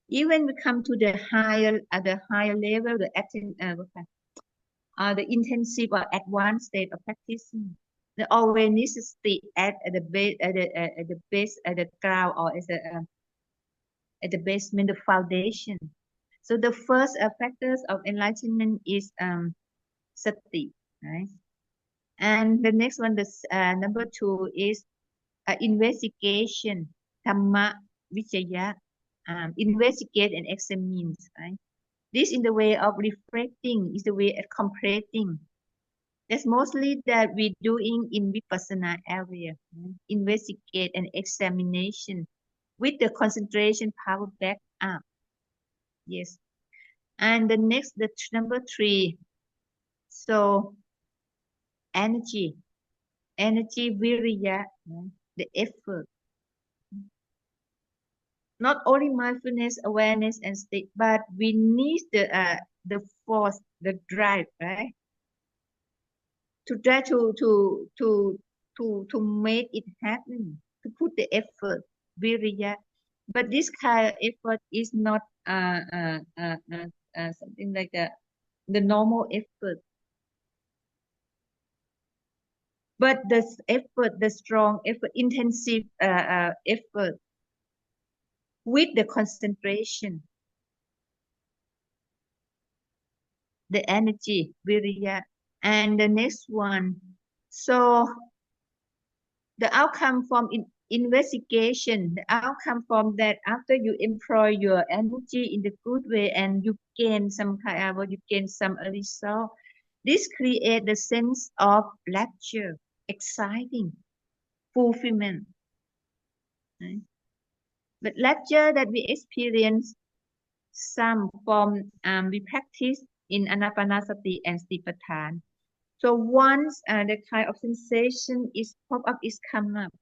Even we come to the higher level, the intensive or advanced state of practicing, the awareness state at the base, at the ground, or at the basement, the foundation. So the first factors of enlightenment is sati, right? And the next one, number 2 is investigation, dhamma vicaya, investigate and examine, right? This in the way of reflecting, is the way of completing. That's mostly that we're doing in vipassana area, right? Investigate and examination with the concentration power back up. Yes. And the next, number 3. So energy, viriya, right? The effort. Not only mindfulness, awareness, and state, but we need the force, the drive, right? To try to make it happen, to put the effort, viriya. But this kind of effort is not something like the normal effort. But the effort, the strong effort, intensive effort with the concentration, the energy, viriya. And the next one, so The outcome from investigation, the outcome from that after you employ your energy in the good way and you gain some kind of, you gain some result, this creates the sense of pleasure, exciting, fulfillment. Right? But pleasure that we experience, some form we practice in Ānāpānasati and Satipatthana. So once the kind of sensation is pop up, is come up,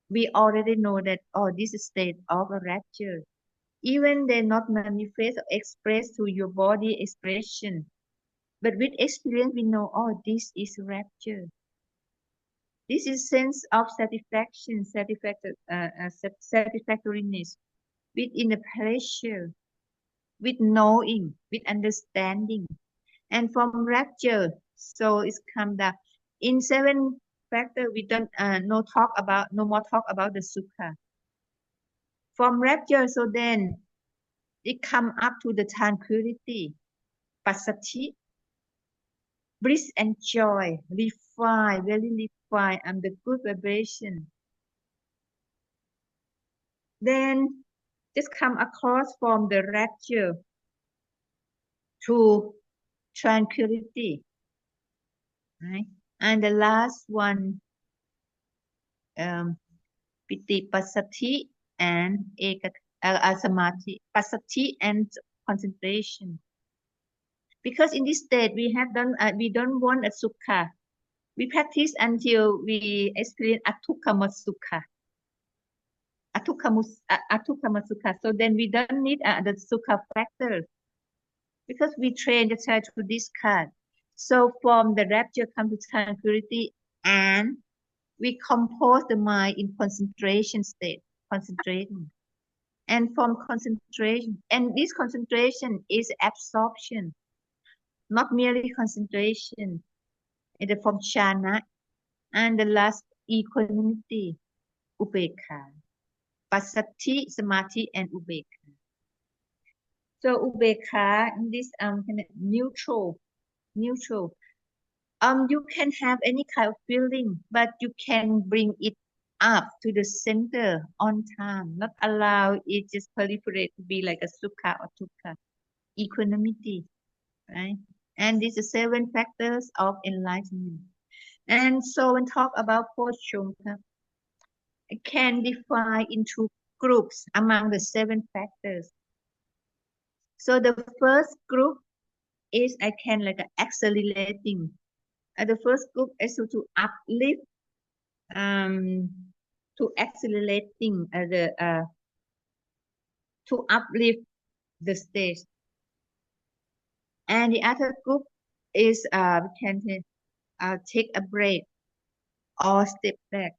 we already know that, oh, this is state of a rapture. Even they not manifest or express to your body expression. But with experience, we know, oh, this is rapture. This is sense of satisfaction, satisfactoriness, within the pleasure, with knowing, with understanding. And from rapture, so it's come down. In 7 factors, we don't no more talk about the sukha. From rapture, so then it come up to the tranquility, passathi, bliss and joy, refine, very refine, and the good vibration. Then just come across from the rapture to tranquility, right? And the last one, piti, passathi, and samadhi, passathi and concentration. Because in this state we have done, we don't want a sukha. We practice until we experience atukkhama sukha. Atukkhama sukha. So then we don't need the sukha factor, because we train the child to discard. So from the rapture come to tranquility, and we compose the mind in concentration state, concentrating. And from concentration, and this concentration is absorption, not merely concentration, and from jhana. And the last, equanimity, upekkha, passathi, samadhi, and upekkha. So upekkha, this neutral. You can have any kind of feeling, but you can bring it up to the center on time, not allow it just proliferate to be like a sukha or dukkha. Equanimity, right? And these are 7 factors of enlightenment. And so when talk about Wongshookeaw, I can define into groups among the 7 factors. So the first group is I can like accelerating. The first group is to uplift, to accelerating to uplift the stage. And the other group is we can take a break or step back.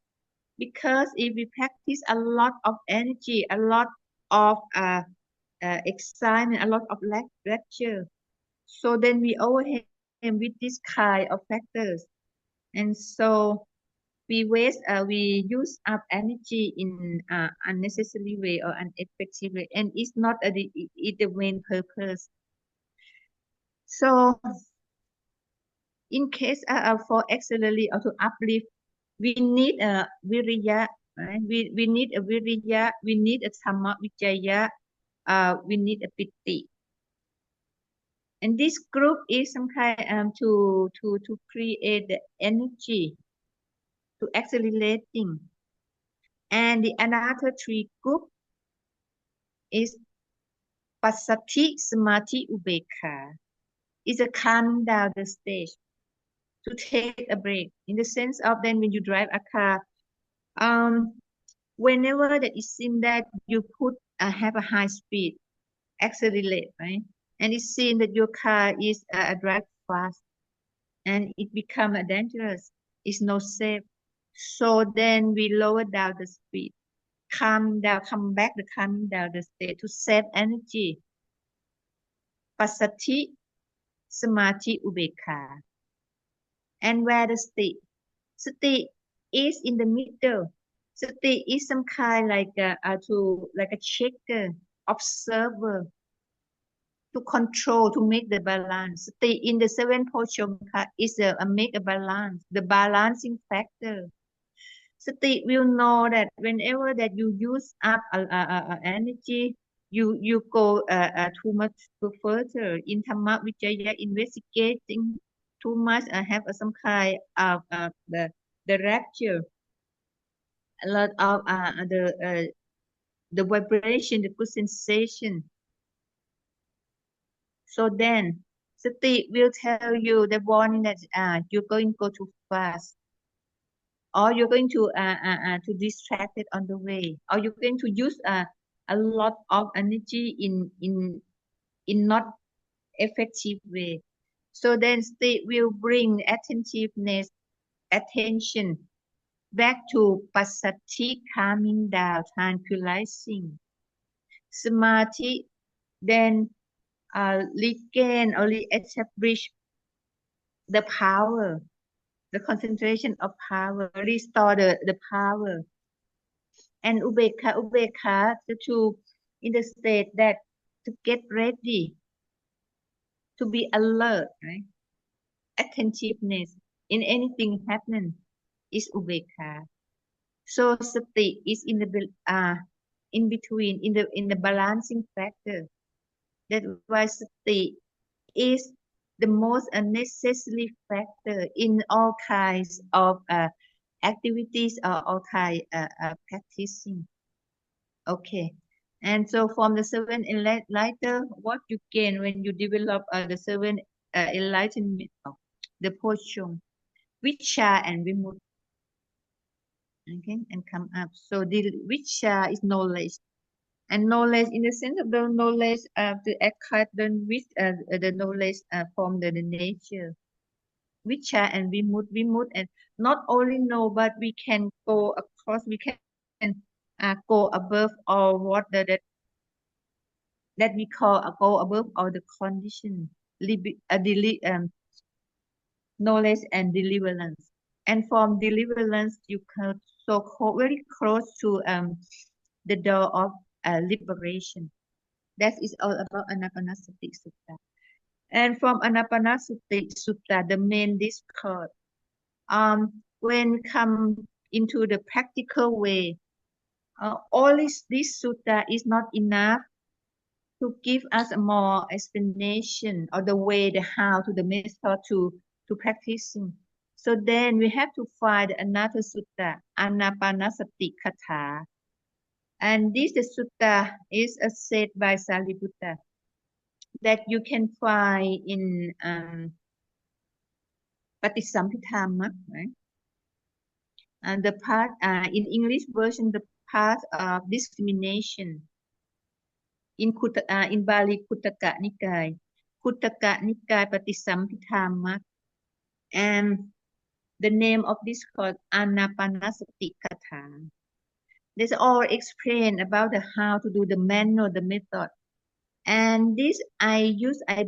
Because if we practice a lot of energy, a lot of excitement, a lot of lecture, so then we overwhelm with this kind of factors, and so we waste, we use up energy in unnecessary way or ineffective way, and it's not the main purpose. So in case for accelerate or to uplift, we need a viriya, right? We need a viriya, we need a dhamma vicaya, we need a piti. And this group is some kind to create the energy to accelerating. And the another 3 group is passathi, samadhi, upekkha. Is a calming down the stage, to take a break, in the sense of then when you drive a car, whenever that it seems that you have a high speed, accelerate, right? And it's seen that your car is drive fast, and it become dangerous, it's not safe. So then we lower down the speed, calm down, come back the calming down the state to save energy. Passathi, samadhi, upekkha. And where the sati is in the middle. Sati is some kind like a checker, observer, to control, to make the balance. Sati in the 7 Wongshookeaw is make a balance, the balancing factor. Sati will know that whenever that you use up energy, you go too much further in Dhamma Vicaya, investigating too much, have some kind of the rapture, a lot of the vibration, the good sensation. So then Sati will tell you the warning that you're going to go too fast, or you're going to distract it on the way, or you're going to use a lot of energy in not effective way. So then Sati will bring attentiveness, attention back to Passathi, calming down, tranquilizing. Samadhi then regain or re-establish the power, the concentration of power, restore the power. And ubekha to in the state that to get ready, to be alert, right? Attentiveness in anything happening is ubekha. So sati is in the in between, in the balancing factor. That's why sati is the most necessary factor in all kinds of activities or all kinds practicing. Okay. And so from the seven enlightenment, what you gain when you develop the seven enlightenment, the portion, vichya and vimut. Okay, and come up. So the vichya is knowledge. And knowledge, in the sense of the knowledge, to acquire the knowledge from the nature. Vichya and vimut, and not only know, but we can go across, we can go above all what that we call go above all the condition, knowledge and deliverance. And from deliverance, you can very close to the door of liberation. That is all about Ānāpānasati Sutta. And from Ānāpānasati Sutta, the main discourse, when come into the practical way, all this sutta is not enough to give us a more explanation or the way, the how to the method to practicing. So then we have to find another sutta, Ānāpānasati Katha. And this the sutta is said by Sariputta that you can find in Patisampithamma, right? And the part in English version, the part of discrimination in Bali Kuttaka Nikaya, Patisampithamma, and the name of this called Ānāpānasati Katha. This all explain about the how to do the manual, the method. And this I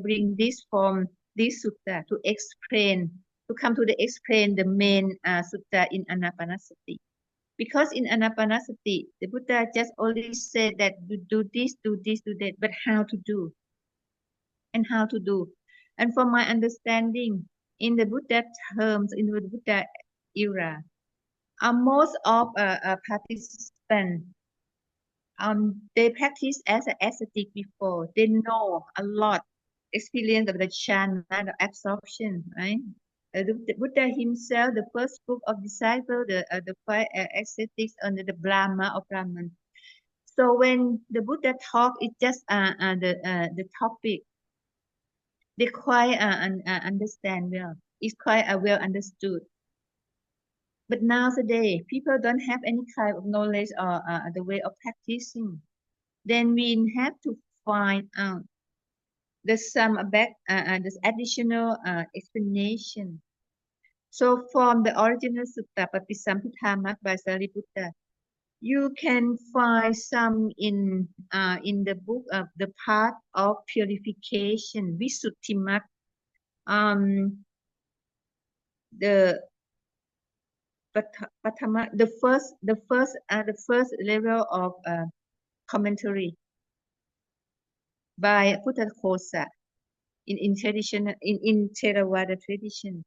bring this from this sutta to explain, to come to explain the main sutta in Ānāpānasati. Because in Ānāpānasati, the Buddha just only said that you do this, do that, but how to do. And how to do. And from my understanding, in the Buddha terms, in the Buddha era, most of participants, they practice as an ascetic before. They know a lot, experience of the jhana, the absorption, right? The Buddha himself, the first book of disciples, the five ascetics under the Brahma or Brahman. So when the Buddha talk, it's just the topic. They quite understand well. It's quite well understood. But nowadays, people don't have any kind of knowledge or the way of practicing. Then we have to find out there's some this additional explanation. So from the original Sutta Patisampithamma by Sariputta, you can find some in the book of the path of purification, Visuddhimagga, the first level of commentary by Buddha Kosa in tradition in Theravada tradition.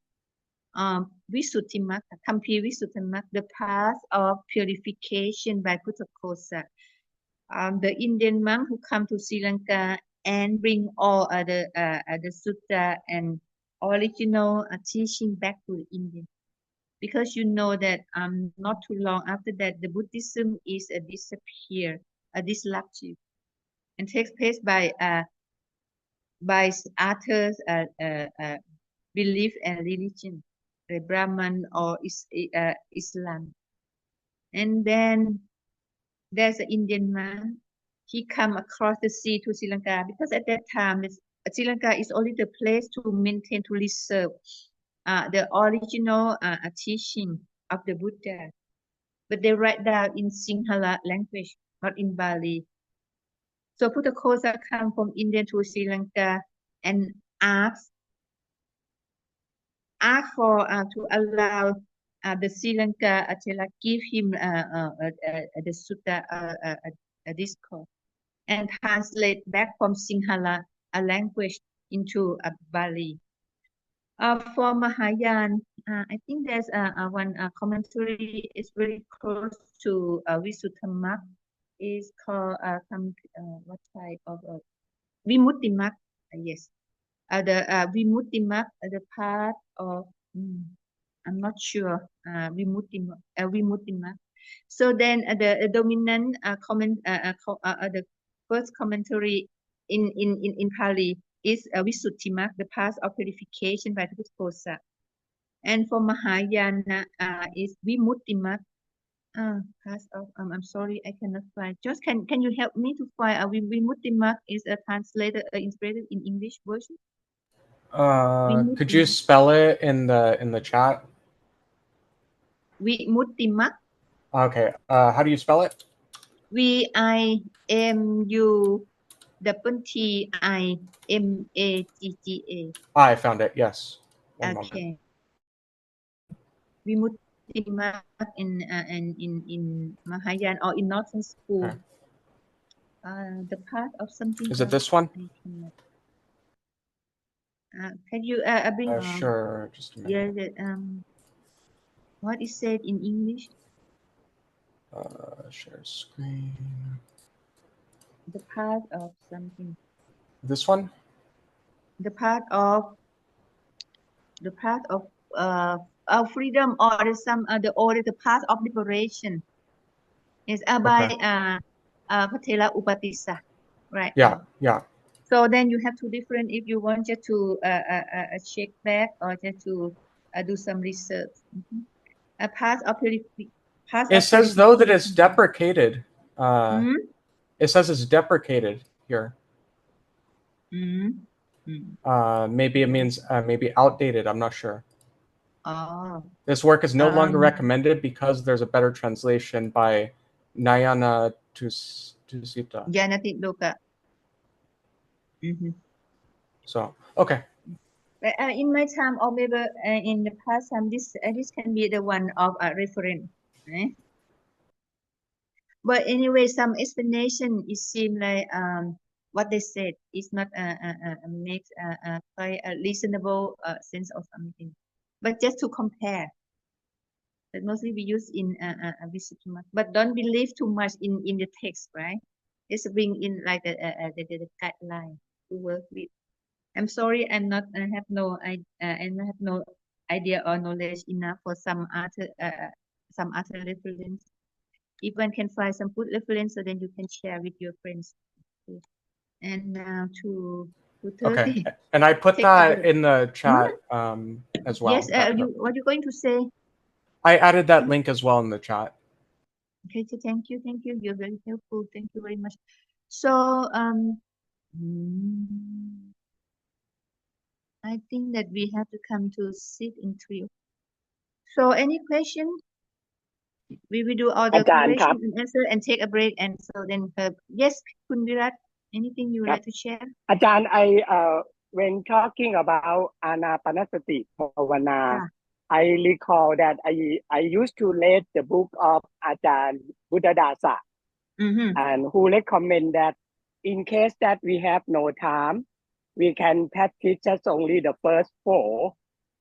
Visuddhimagga, Kampi Visuddhimagga, the path of purification by Puttakosa. The Indian monk who come to Sri Lanka and bring all the sutta and original teaching back to India. Because you know that not too long after that, the Buddhism is disappear, disruptive, and takes place by others belief and religion, the Brahman or Islam. And then there's an Indian man. He come across the sea to Sri Lanka because at that time Sri Lanka is only the place to maintain, to reserve the original teaching of the Buddha, but they write down in Sinhala language, not in Bali. So Puttakosa come from India to Sri Lanka and ask for to allow the Sri Lanka Achela give him the sutta discourse and translate back from Sinhala language into Bali. For Mahayana, I think there's one commentary is very close to Visuddhimagga. Is called what type of Vimuttimagga? Yes, the Vimuttimagga, the part of I'm not sure Vimuttimagga. So then the dominant comment, the first commentary in Pali is Visuddhimagga, the path of purification by Puttakosa. And for Mahayana is Vimuttimagga, path of, I'm sorry, I cannot find. Just can you help me to find Vimuttimagga is translated, inspired in English version? Could you spell it in the chat? Vimuttimagga. Okay. How do you spell it? Vimuttimagga. I found it. Yes. One Okay. moment. Vimuttimagga in Mahayana or in Northern School. Okay. The part of something. Is it this one? Can you bring? Sure. Just a minute. Yeah. What is said in English? Share screen. The part of something. This one? The part of freedom or the path of liberation is by Patela Upatissa, right? Yeah, yeah. So then you have two different. If you want just to check back or just to do some research. A path of purification. It says though that it's deprecated. It says it's deprecated here. Maybe it means maybe outdated. I'm not sure. Oh. This work is no longer recommended because there's a better translation by Ānāpānasati Sutta. So okay. In my time or maybe in the past time, this can be the one of a reference. Right? But anyway, some explanation it seems like what they said is not makes quite a reasonable sense of something. But just to compare, that mostly we use in Visuddhimagga. But don't believe too much in the text, right? Just bring in like the guideline to work with. I'm sorry, I have no idea or knowledge enough for some other reference. If one can find some good reference, so then you can share with your friends. And now to Thursday. Okay, and I put that in the chat as well. Yes, what are you going to say? I added that link as well in the chat. Okay, so thank you. You're very helpful. Thank you very much. So I think that we have to come to sit in trio. So any question? We will do all the question and answer and take a break. And so then, yes, Kun Virat, anything you would like to share? Ajahn, when talking about Ānāpānasati Bhāvanā, I recall that I used to read the book of Ajahn Buddhadasa, and who recommend that in case that we have no time, we can practice just only the first 4,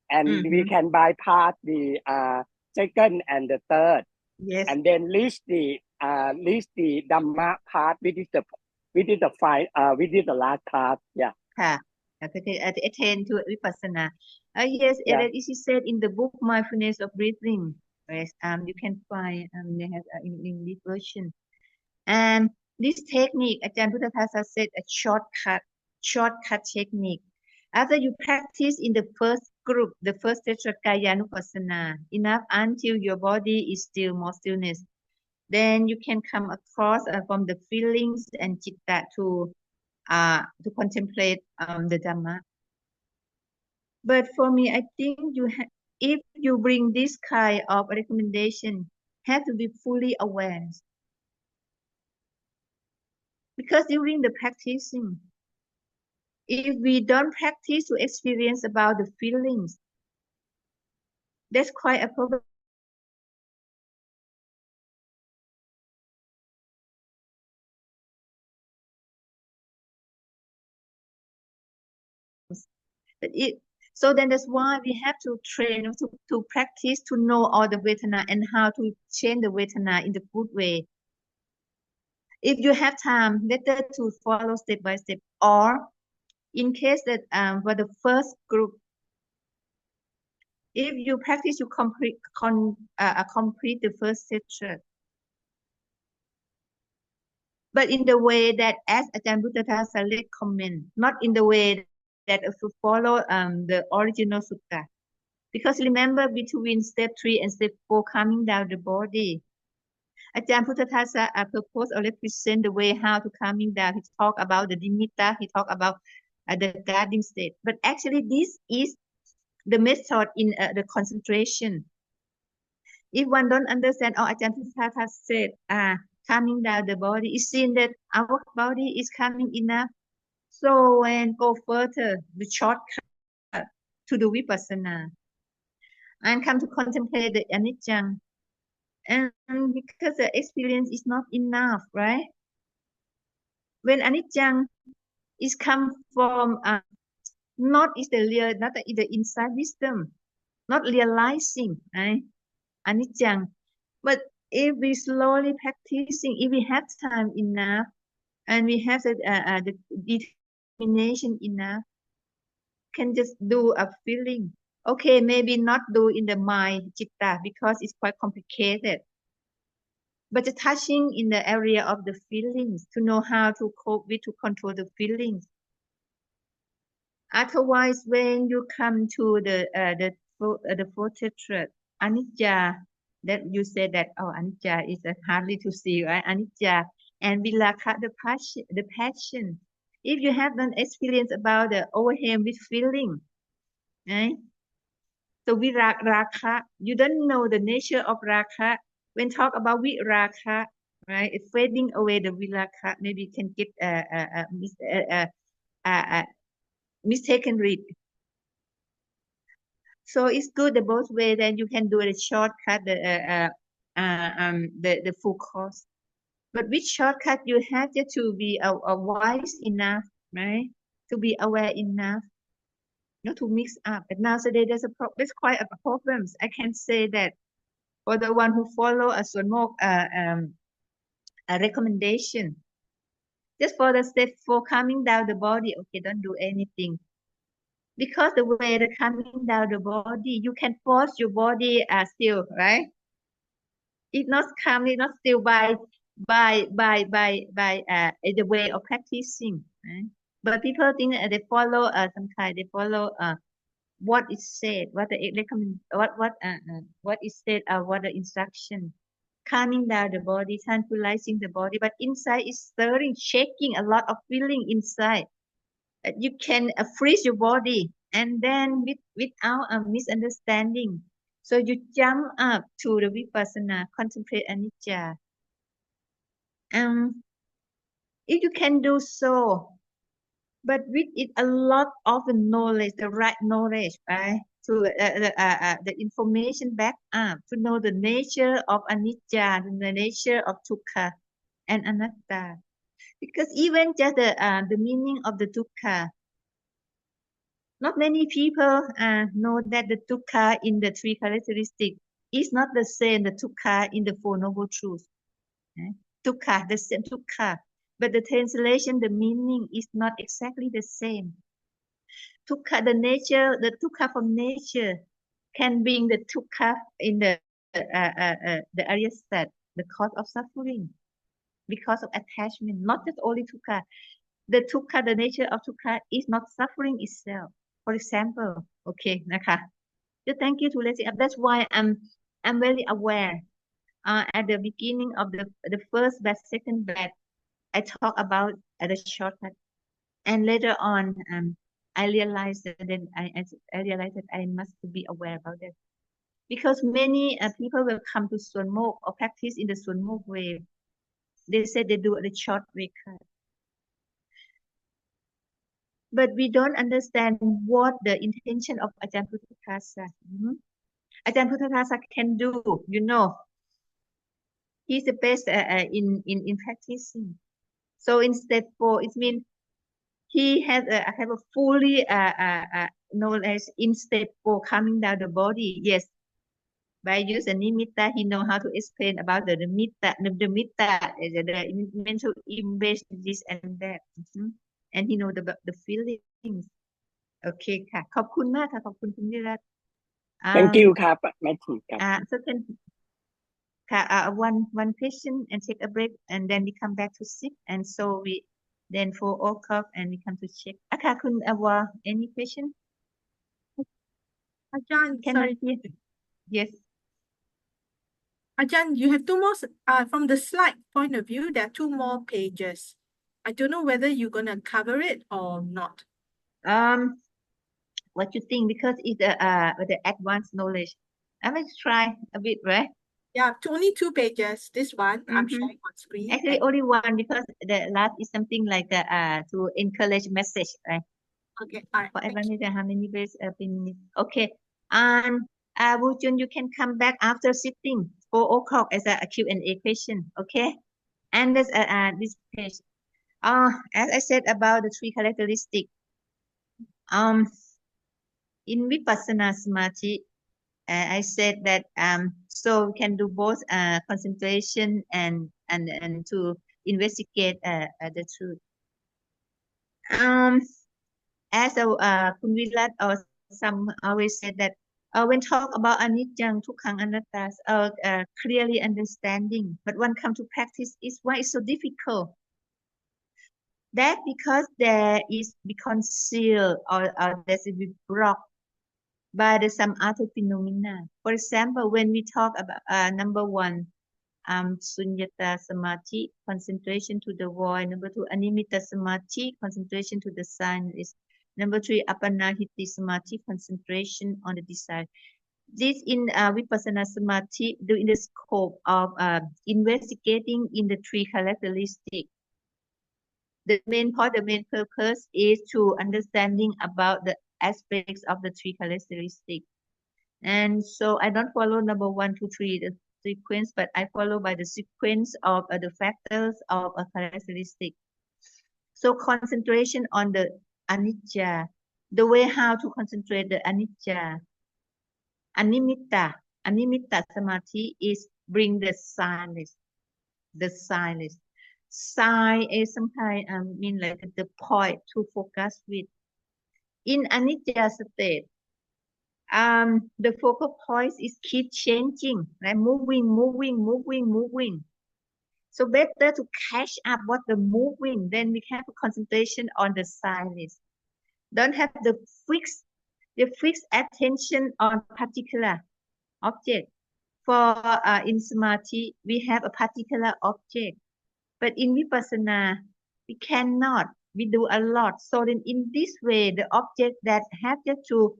and we can bypass the second and the third, Yes. and then reach the Dhamma part, which is the last part. Yeah. To attain to vipassana. Yes, Yeah. it is said in the book Mindfulness of Breathing. Yes, you can find they have in English version. And this technique, Ajahn Buddhadasa said, a shortcut technique. After you practice in the first group, the first tetra Kayanupassana, enough until your body is still, more stillness, then you can come across from the feelings and citta to contemplate the Dhamma. But for me, I think if you bring this kind of recommendation, have to be fully aware. Because during the practicing, if we don't practice to experience about the feelings, that's quite a problem. So then that's why we have to train to practice to know all the Vedana and how to change the Vedana in the good way. If you have time, better to follow step by step, or in case that for the first group, if you practice, you complete the first tetra. But in the way that as Ajahn Buddhadasa recommend, not in the way that to follow the original sutta. Because remember, between step 3 and step 4, coming down the body, Ajahn Buddhadasa proposed or represent the way how to coming down. He talked about the nimitta, he talked about the guarding state. But actually, this is the method in the concentration. If one don't understand, Ajahn Buddhadasa said, coming down the body, it seems that our body is coming enough. So when go further, the shortcut to the vipassana, and come to contemplate the anicca. And because the experience is not enough, right? When anicca is come from not is the inside wisdom, not realizing, right? Anicca. But if we slowly practicing, if we have time enough, and we have the determination enough, can just do a feeling. Okay, maybe not do in the mind, citta, because it's quite complicated. But the touching in the area of the feelings, to know how to cope with, to control the feelings. Otherwise, when you come to the fourth tetra, anicca, that you said that anicca is hardly to see, right? Anicca and vilakha, the passion. If you have an experience about the overwhelmed with feeling, right? So virakha, you don't know the nature of rakha. When talk about virakha, right? It's fading away the virakha. Maybe you can get mistaken read. So it's good the both way. Then you can do the shortcut, the full course. But which shortcut you have to be wise enough, right? To be aware enough, not to mix up. But nowadays there's quite a problem. I can say that for the one who follow a recommendation, just for the step 4 coming down the body, okay, don't do anything. Because the way the coming down the body, you can force your body still, right? It's not calmly, not still by the way of practicing. Right? But people think they follow they follow what is said, what the recommend, what is said, what the instruction. Calming down the body, tranquilizing the body, but inside is stirring, shaking, a lot of feeling inside. You can freeze your body, and then without a misunderstanding. So you jump up to the vipassana, contemplate anicca. If you can do so, but with it a lot of the knowledge, the right knowledge, right? To the information back up to know the nature of anicca, the nature of dukkha and anatta. Because even just the meaning of the dukkha, Not many people know that the dukkha in the three characteristics is not the same the dukkha in the Four Noble Truths. Dukkha, the same dukkha, but the translation, the meaning is not exactly the same. Dukkha, the dukkha from nature can bring the dukkha in the Arya state, the cause of suffering, because of attachment, not just only dukkha. The dukkha, the nature of dukkha is not suffering itself. For example, okay, naka. So thank you to letting up. That's why I'm very aware. At the beginning of the first batch, second batch, I talk about the shortcut, and later on, I realized that I realized that I must be aware about that, because many people will come to Suan Mok or practice in the Suan Mok way. They say they do the short way cut. But we don't understand what the intention of Ajahn Puttathasa. Ajahn Puttathasa can do, he's the best in practicing. So in step 4, it means he has have a fully knowledge in step 4, coming down the body. Yes, by using nimitta, he know how to explain about the mitta, the mental image, this and that. And he know the feelings. Okay ค่ะ ขอบคุณมากค่ะ ขอบคุณคุณวิรัต Thank you ครับ Maechee ครับ so can ค่ะ one question and take a break and then we come back to sit, and so we then 4 o'clock and we come to check ค่ะ คุณอวา any question? Ajahn, Cannot sorry. hear. Yes. Ajahn, you have 2 more, from the slide point of view, there are 2 more pages. I don't know whether you're going to cover it or not. What you think? Because it's the advanced knowledge. I will try a bit, right? Yeah, only 2 pages. This one I'm sharing on screen. Actually, only one, because the last is something like to encourage message, right? Okay, all right. For everyone, how many days? Minutes? Okay. And Wu Jun, you can come back after sitting 4 o'clock as a Q&A question. Okay. And this page. As I said about the 3 characteristics. In Vipassana Samadhi, I said that so we can do both concentration and to investigate the truth. As Kun Virat or some always said that when talk about anicca, tukkha, anatta, clearly understanding, but when come to practice, is why it's so difficult. That because there is be concealed or there is be blocked by some other phenomena. For example, when we talk about number 1, sunyata samadhi, concentration to the void. Number 2, animita samadhi, concentration to the silence. Number 3, apanahiti samadhi, concentration on the desire. This in vipassana samadhi, in the scope of investigating in the 3 characteristics. The main purpose is to understanding about the aspects of the 3 characteristics. And so I don't follow number 1, 2, 3, the sequence, but I follow by the sequence of the factors of a characteristic. So concentration on the anicca, the way how to concentrate the anicca. Animitta samadhi is bring the silence. The silence. Sign is some kind mean like the point to focus with. In anicca state, the focal point is keep changing, right? Moving. So better to catch up what the moving, then we have a concentration on the silence. Don't have the fixed attention on particular object. For in samadhi, we have a particular object. But in vipassana, we cannot. We do a lot. So then in this way, the object that have to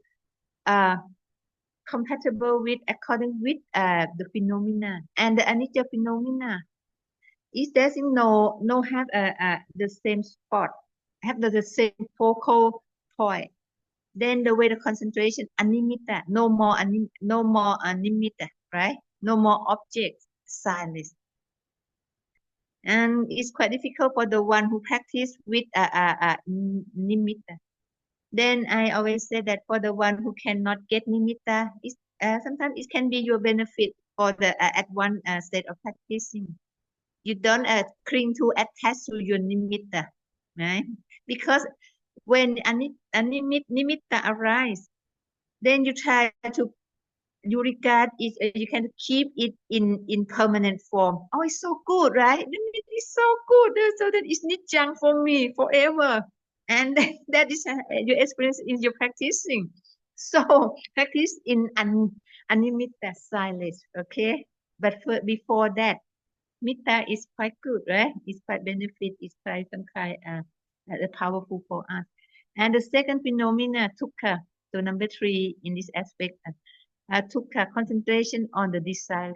compatible with according with the phenomena and the anicca phenomena is doesn't no have the same spot, have the same focal point. Then the way the concentration animitta, no more animitta, right? No more objects, silence. And it's quite difficult for the one who practice with nimitta. Then I always say that for the one who cannot get nimitta, sometimes it can be your benefit for the at one state of practicing. You don't cling to attach to your nimitta, right? Because when nimitta arise, then you try to regard it, you can keep it in permanent form. Oh, it's so good, right? It's so good, so that it's nijjang for me forever, and that is your experience in your practicing. So practice in unimitta silence, okay? But before that, mitta is quite good, right? It's quite benefit. It's quite some kind powerful for us. And the second phenomena, dukkha. So number 3 in this aspect, dukkha, concentration on the desire.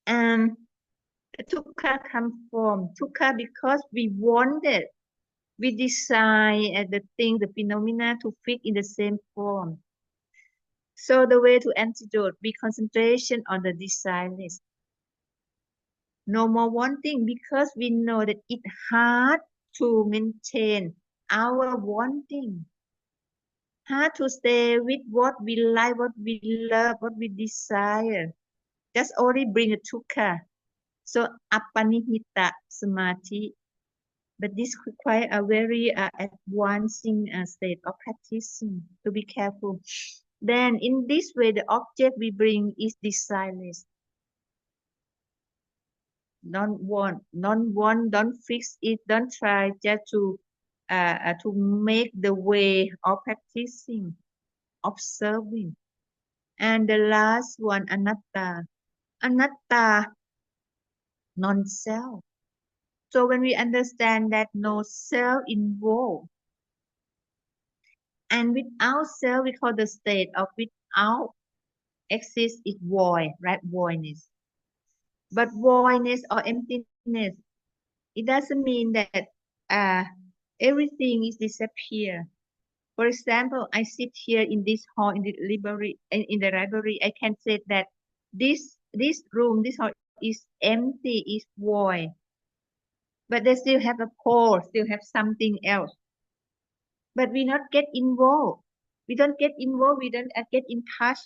Dukkha comes from dukkha because we wanted, we desire the thing, the phenomena to fit in the same form. So the way to antidote, be concentration on the desireless. No more wanting, because we know that it's hard to maintain our wanting. Hard to stay with what we like, what we love, what we desire. Just only bring a dukkha. So apanihita samadhi. But this requires a very advancing state of practicing, to be careful. Then in this way, the object we bring is desireless. Don't want, don't fix it, don't try just to make the way of practicing, observing. And the last one, anatta. Anatta, non-self. So when we understand that no self involved, and without self, we call the state of without exists is void, right? Voidness. But voidness or emptiness, it doesn't mean that everything is disappear. For example, I sit here in this hall in the library, I can say that this room, this hall is empty, is void. But they still have a pole, still have something else. But we not get involved. We don't get involved. We don't get in touch.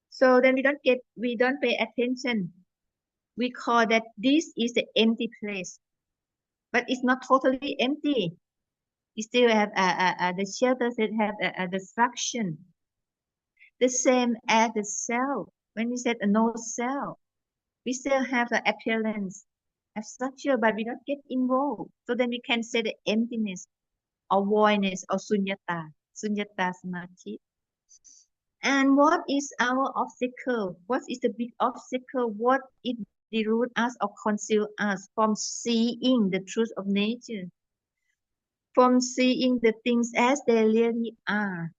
So then we don't pay attention. We call that this is the empty place. But it's not totally empty. You still have the shelters that have the structure. The same as the cell. When we said no cell, we still have the appearance, have structure, but we don't get involved. So then we can say the emptiness or voidness or sunyata samadhi. And what is our obstacle? What is the big obstacle? What it deroot us or conceal us from seeing the truth of nature, from seeing the things as they really are?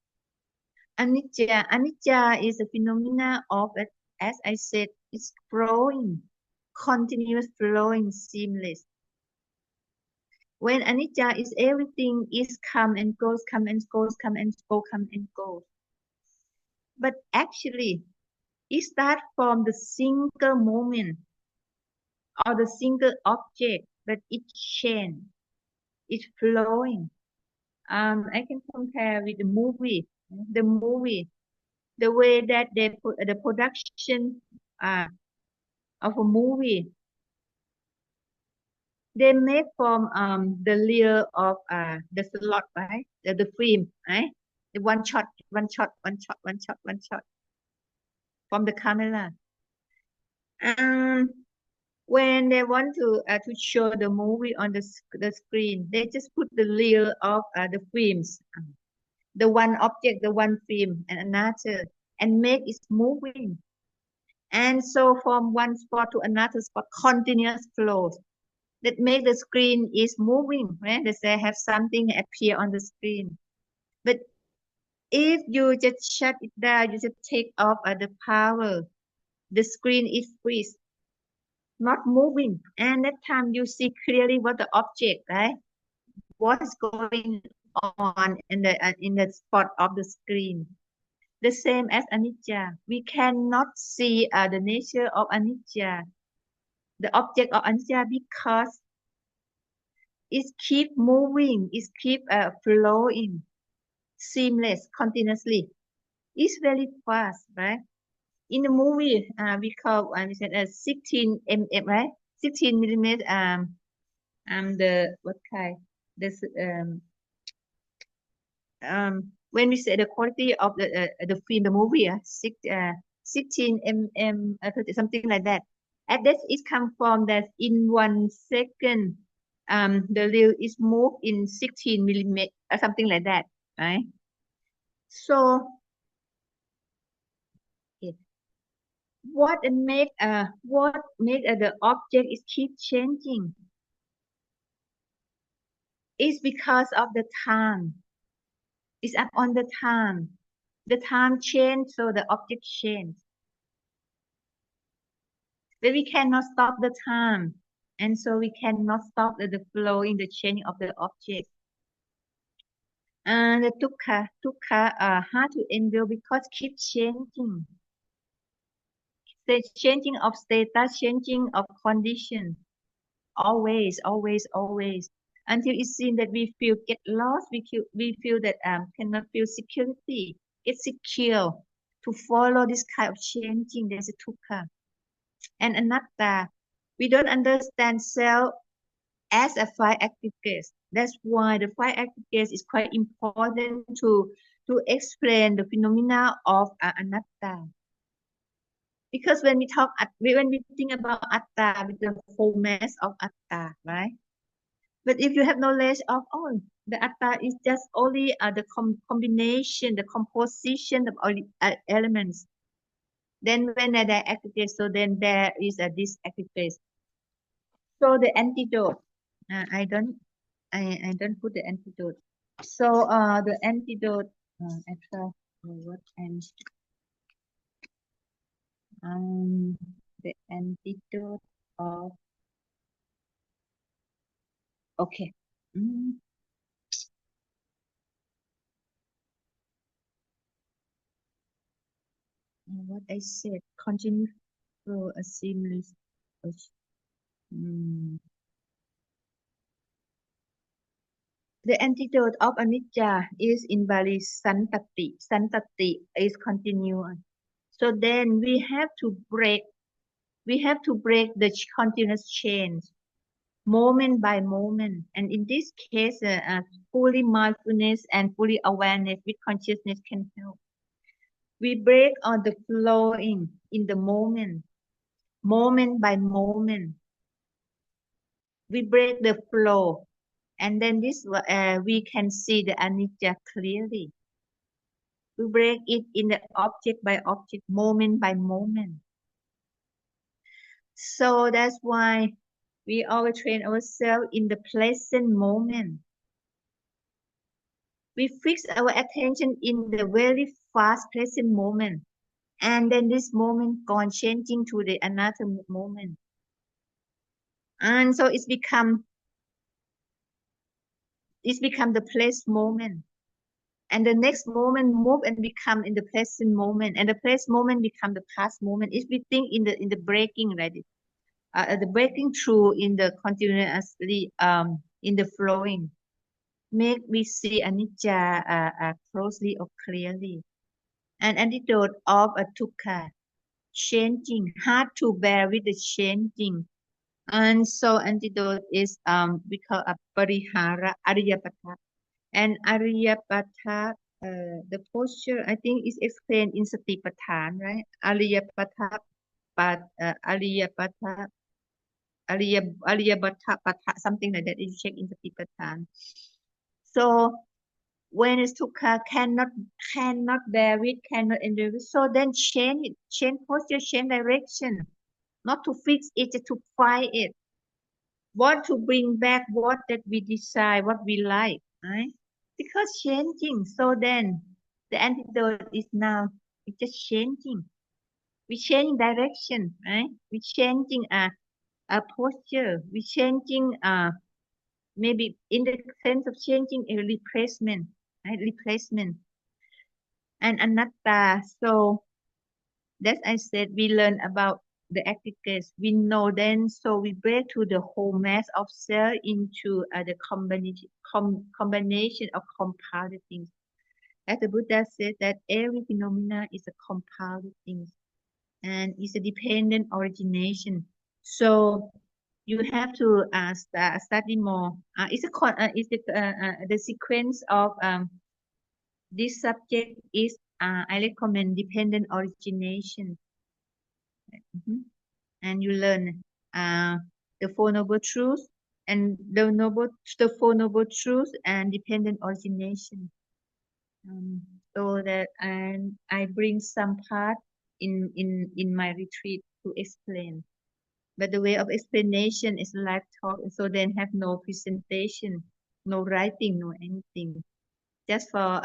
Anicca. Anicca is a phenomena of it, as I said, it's flowing, continuous flowing, seamless. When anicca is everything is come and goes, come and goes, come and go, come and go. But actually, it starts from the single moment or the single object, but it changes, it's flowing. I can compare with the movie. The way that they put the production of a movie, they make from the layer of the slot, right? The film, right? The one shot from the camera. When they want to show the movie on the screen, they just put the layer of the films, the one object, the one film, and another, and make it moving. And so from one spot to another spot, continuous flow that make the screen is moving, right? They have something appear on the screen. But if you just shut it down, you just take off the power, the screen is freeze, not moving. And that time you see clearly what the object, right? What is going on in the spot of the screen. The same as anicca. We cannot see the nature of anicca, the object of anicca, because It keep moving, it keep flowing, seamless, continuously. It's very fast, right? In the movie, we call we said 16 mm, right? 16 millimeter. The what kind? This when we say the quality of the film, the movie, 16 mm, something like that. And that is come from that in 1 second, the reel is moved in 16 millimeter, something like that, right? So, okay. What make the object is keep changing? It's because of the time. It's up on the time. The time change, so the object change. But we cannot stop the time, and so we cannot stop the flow in the changing of the object. And the dukkha are hard to endure because keep changing. The changing of status, changing of condition, always, until it seems that we feel get lost. We feel that cannot feel security. It's secure to follow this kind of changing. There's a dukkha and anatta. We don't understand self as a five aggregates. That's why the five aggregates is quite important to explain the phenomena of anatta. Because when we think about atta, with the whole mass of atta, right? But if you have knowledge of the atta is just only the combination, the composition of all elements. Then when they aggregate, so then there is a disaggregate. So the antidote, I don't put the antidote. So the antidote, I try what the antidote of okay. What I said, continue through a seamless. The antidote of anicca is in Bali santati. Santati is continuous. So then we have to break the continuous change, moment by moment. And in this case, fully mindfulness and fully awareness with consciousness can help. We break on the flowing in the moment by moment. We break the flow, and then this we can see the anicca clearly. We break it in the object by object, moment by moment. So that's why we always train ourselves in the present moment. We fix our attention in the very fast present moment. And then this moment gone changing to the another moment. And so it's become the place moment. And the next moment move and become in the present moment. And the present moment become the past moment. If we think in the breaking, right? The breaking through in the continuously in the flowing, make we see anicca closely or clearly. An antidote of a dukkha, changing, hard to bear with the changing. And so antidote is we call a parihara ariyapata. And ariyapata, the posture I think is explained in satipatthana, right? Ariyapata, but ariyapata, ariyabata, something like that. You check in satipatthana. So when it's dukkha, cannot bear with, cannot endure it. So then change posture, change direction, not to fix it, to fight it. Want to bring back what that we desire, what we like, right? Because changing. So then the antidote is now it's just changing. We changing direction, right? We changing a posture. We changing maybe in the sense of changing a replacement, right? Replacement. And anatta. So that I said we learn about the aggregates. We know then, so we break to the whole mass of cell into the combination of compounded things. As the Buddha said that every phenomena is a compounded thing and is a dependent origination. So you have to study more. The sequence of this subject is I recommend dependent origination. And you learn the Four Noble Truths and the Four Noble Truths and dependent origination. So that I bring some part in my retreat to explain. But the way of explanation is live talk, and so then have no presentation, no writing, no anything. Just for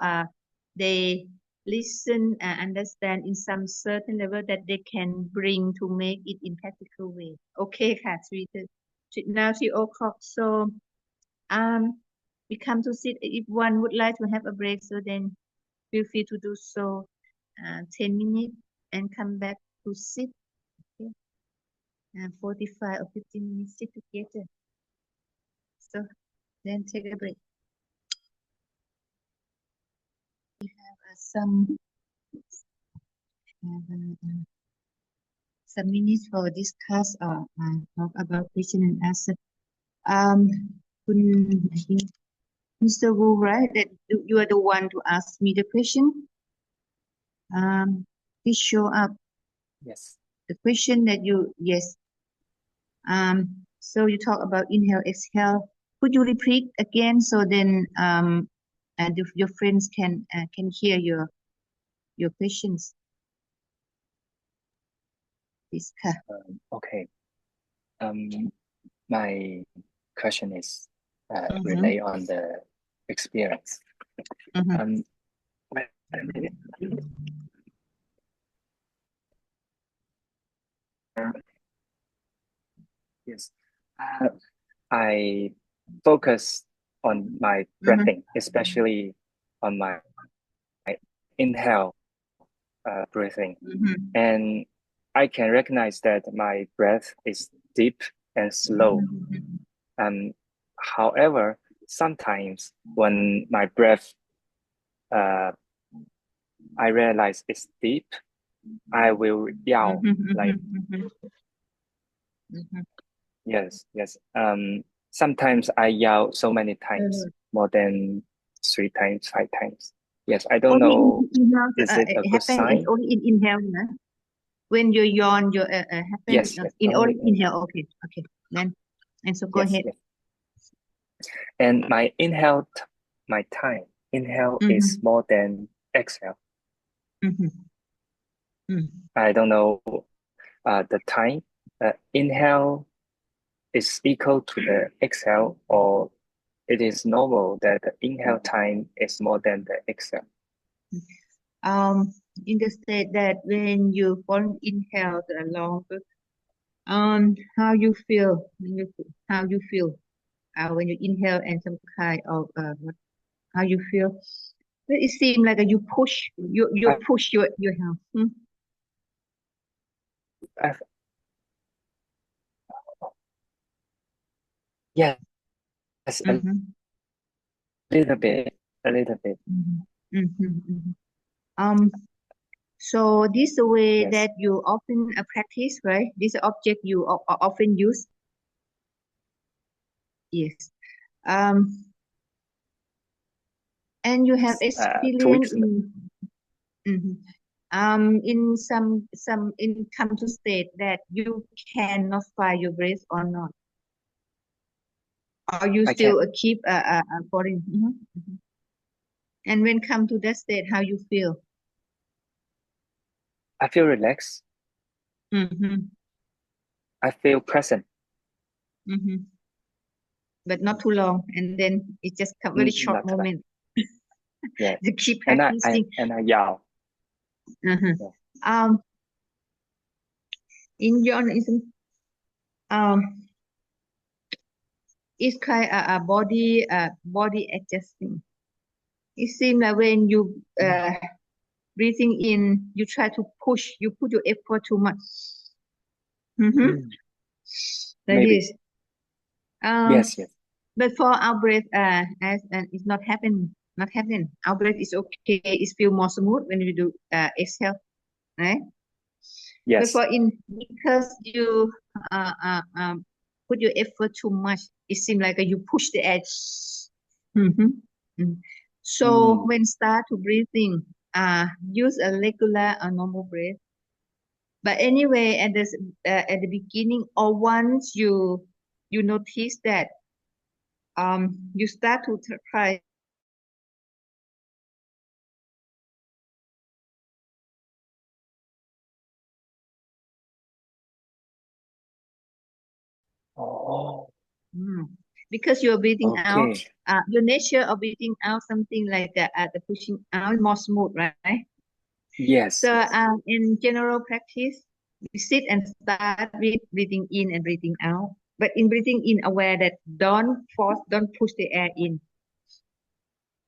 they listen and understand in some certain level that they can bring to make it in practical way. Okay,ค่ะ, now 3:00. So we come to sit. If one would like to have a break, so then feel free to do so. 10 minutes and come back to sit. Okay. 45 or 15 minutes sit together. So then take a break. We have some minutes for discuss or talk about question and answer. I think Mr. Wu, right? That you are the one to ask me the question. Please show up. Yes. The question that yes. So you talk about inhale, exhale. Could you repeat again so then and if your friends can hear your questions? Please. Okay. My question is relay on the experience. Wait a minute. Yes. I focus on my breathing, especially on my inhale breathing. And I can recognize that my breath is deep and slow. However, sometimes when my breath I realize it's deep, I will yell like yes. Sometimes I yell so many times, more than 3 times, 5 times. Yes, I don't know. Is it a good sign? It's only in inhale, no? When you yawn, you happen. Yes, in only inhale. Okay. Then, and so go ahead. Yes. And my inhale is more than exhale. I don't know the time. Inhale is equal to the exhale, or it is normal that the inhale time is more than the exhale. In the state that when you inhale the longer, how you feel when you inhale and some kind of how you feel? It seems like you push push your health. Yes, a little bit. So this is the way Yes. that you often practice, right? This object you often use. Yes. And you have experience in some come to state that you cannot find your breath or not, or you still keep falling. And when come to that state, how you feel? I feel relaxed. I feel present. But not too long, and then it just come very short moment. Yeah. You keep practicing. And I yell. In Jainism, it's kind of a body adjusting. It seems like when you breathing in, you try to push, you put your effort too much. Like Maybe. this. Yes, yes. But for our breath, as and it's not happening. Our breath is okay. It's feel more smooth when you do exhale, right? But Yes. for because you put your effort too much, it seems like you push the edge. So when start to breathing, use a regular or normal breath. But anyway, at the beginning, or once you notice that you start to try. Oh, Because you're breathing out, okay. your nature of breathing out something like the pushing out more smooth, right? Yes. So Yes. in general practice, we sit and start with breathing in and breathing out. But in breathing in, aware that don't force, don't push the air in.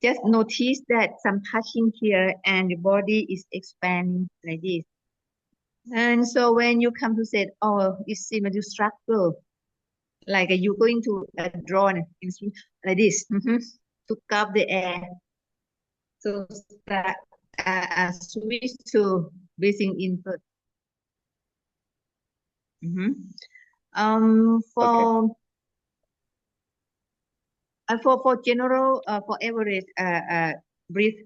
Just notice that some touching here and the body is expanding like this. And so when you come to say, oh, it seems like you struggle, like you're going to draw like this, to cup the air. So start switch to breathing in first. For general for average breath,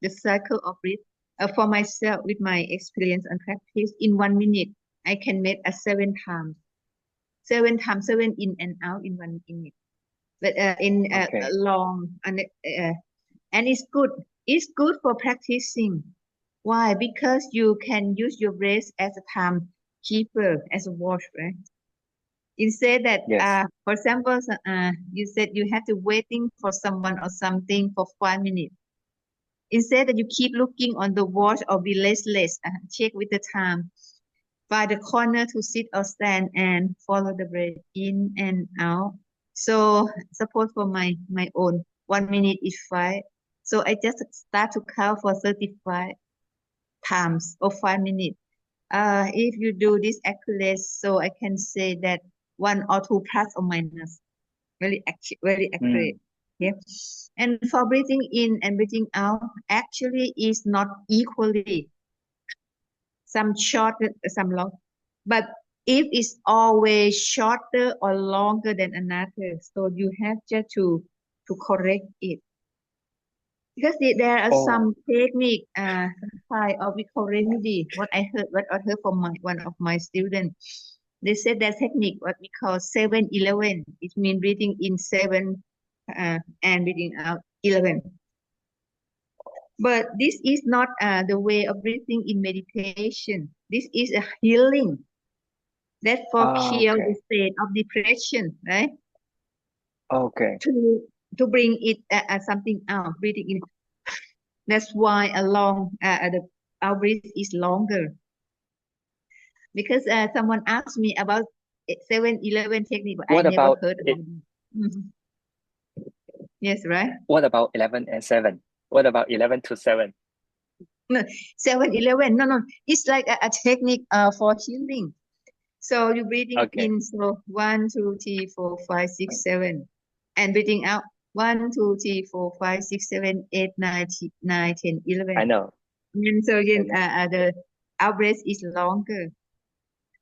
the cycle of breath for myself with my experience and practice, in 1 minute I can make 7 times, 7 in and out in 1 minute. But in Okay. long and it's good. It's good for practicing. Why? Because you can use your breath as a timekeeper, as a watch, right? Instead that, Yes. for example, you said you have to waiting for someone or something for 5 minutes. Instead that you keep looking on the watch or be restless, check with the time. Find the corner to sit or stand and follow the breath in and out. So suppose for my own 1 minute is 5. So I just start to count for 35 times or 5 minutes. If you do this accurate, so I can say that 1 or 2 plus or minus, very accurate. Yeah. And for breathing in and breathing out, actually is not equally. Some shorter, some long. But if it's always shorter or longer than another, so you have just to correct it. Because there are some technique, kind of we call remedy. What I heard from one of my students, they said that technique what we call 7-11. It means breathing in 7 and breathing out 11. But this is not the way of breathing in meditation. This is a healing. That's for cure the state of depression, right? Okay. To bring it something out, breathing in. That's why our breath is longer. Because someone asked me about 7-11 technique, but I never heard about it. Yes, right? What about 11 and 7? What about 11 to 7? No, 7-11. No. It's like a technique for healing. So you're breathing in, so 1, 2, 3, 4, 5, 6, 7. And breathing out 1, 2, 3, 4, 5, 6, 7, 8, 9, 10, 11. I know. And so again, our breath is longer.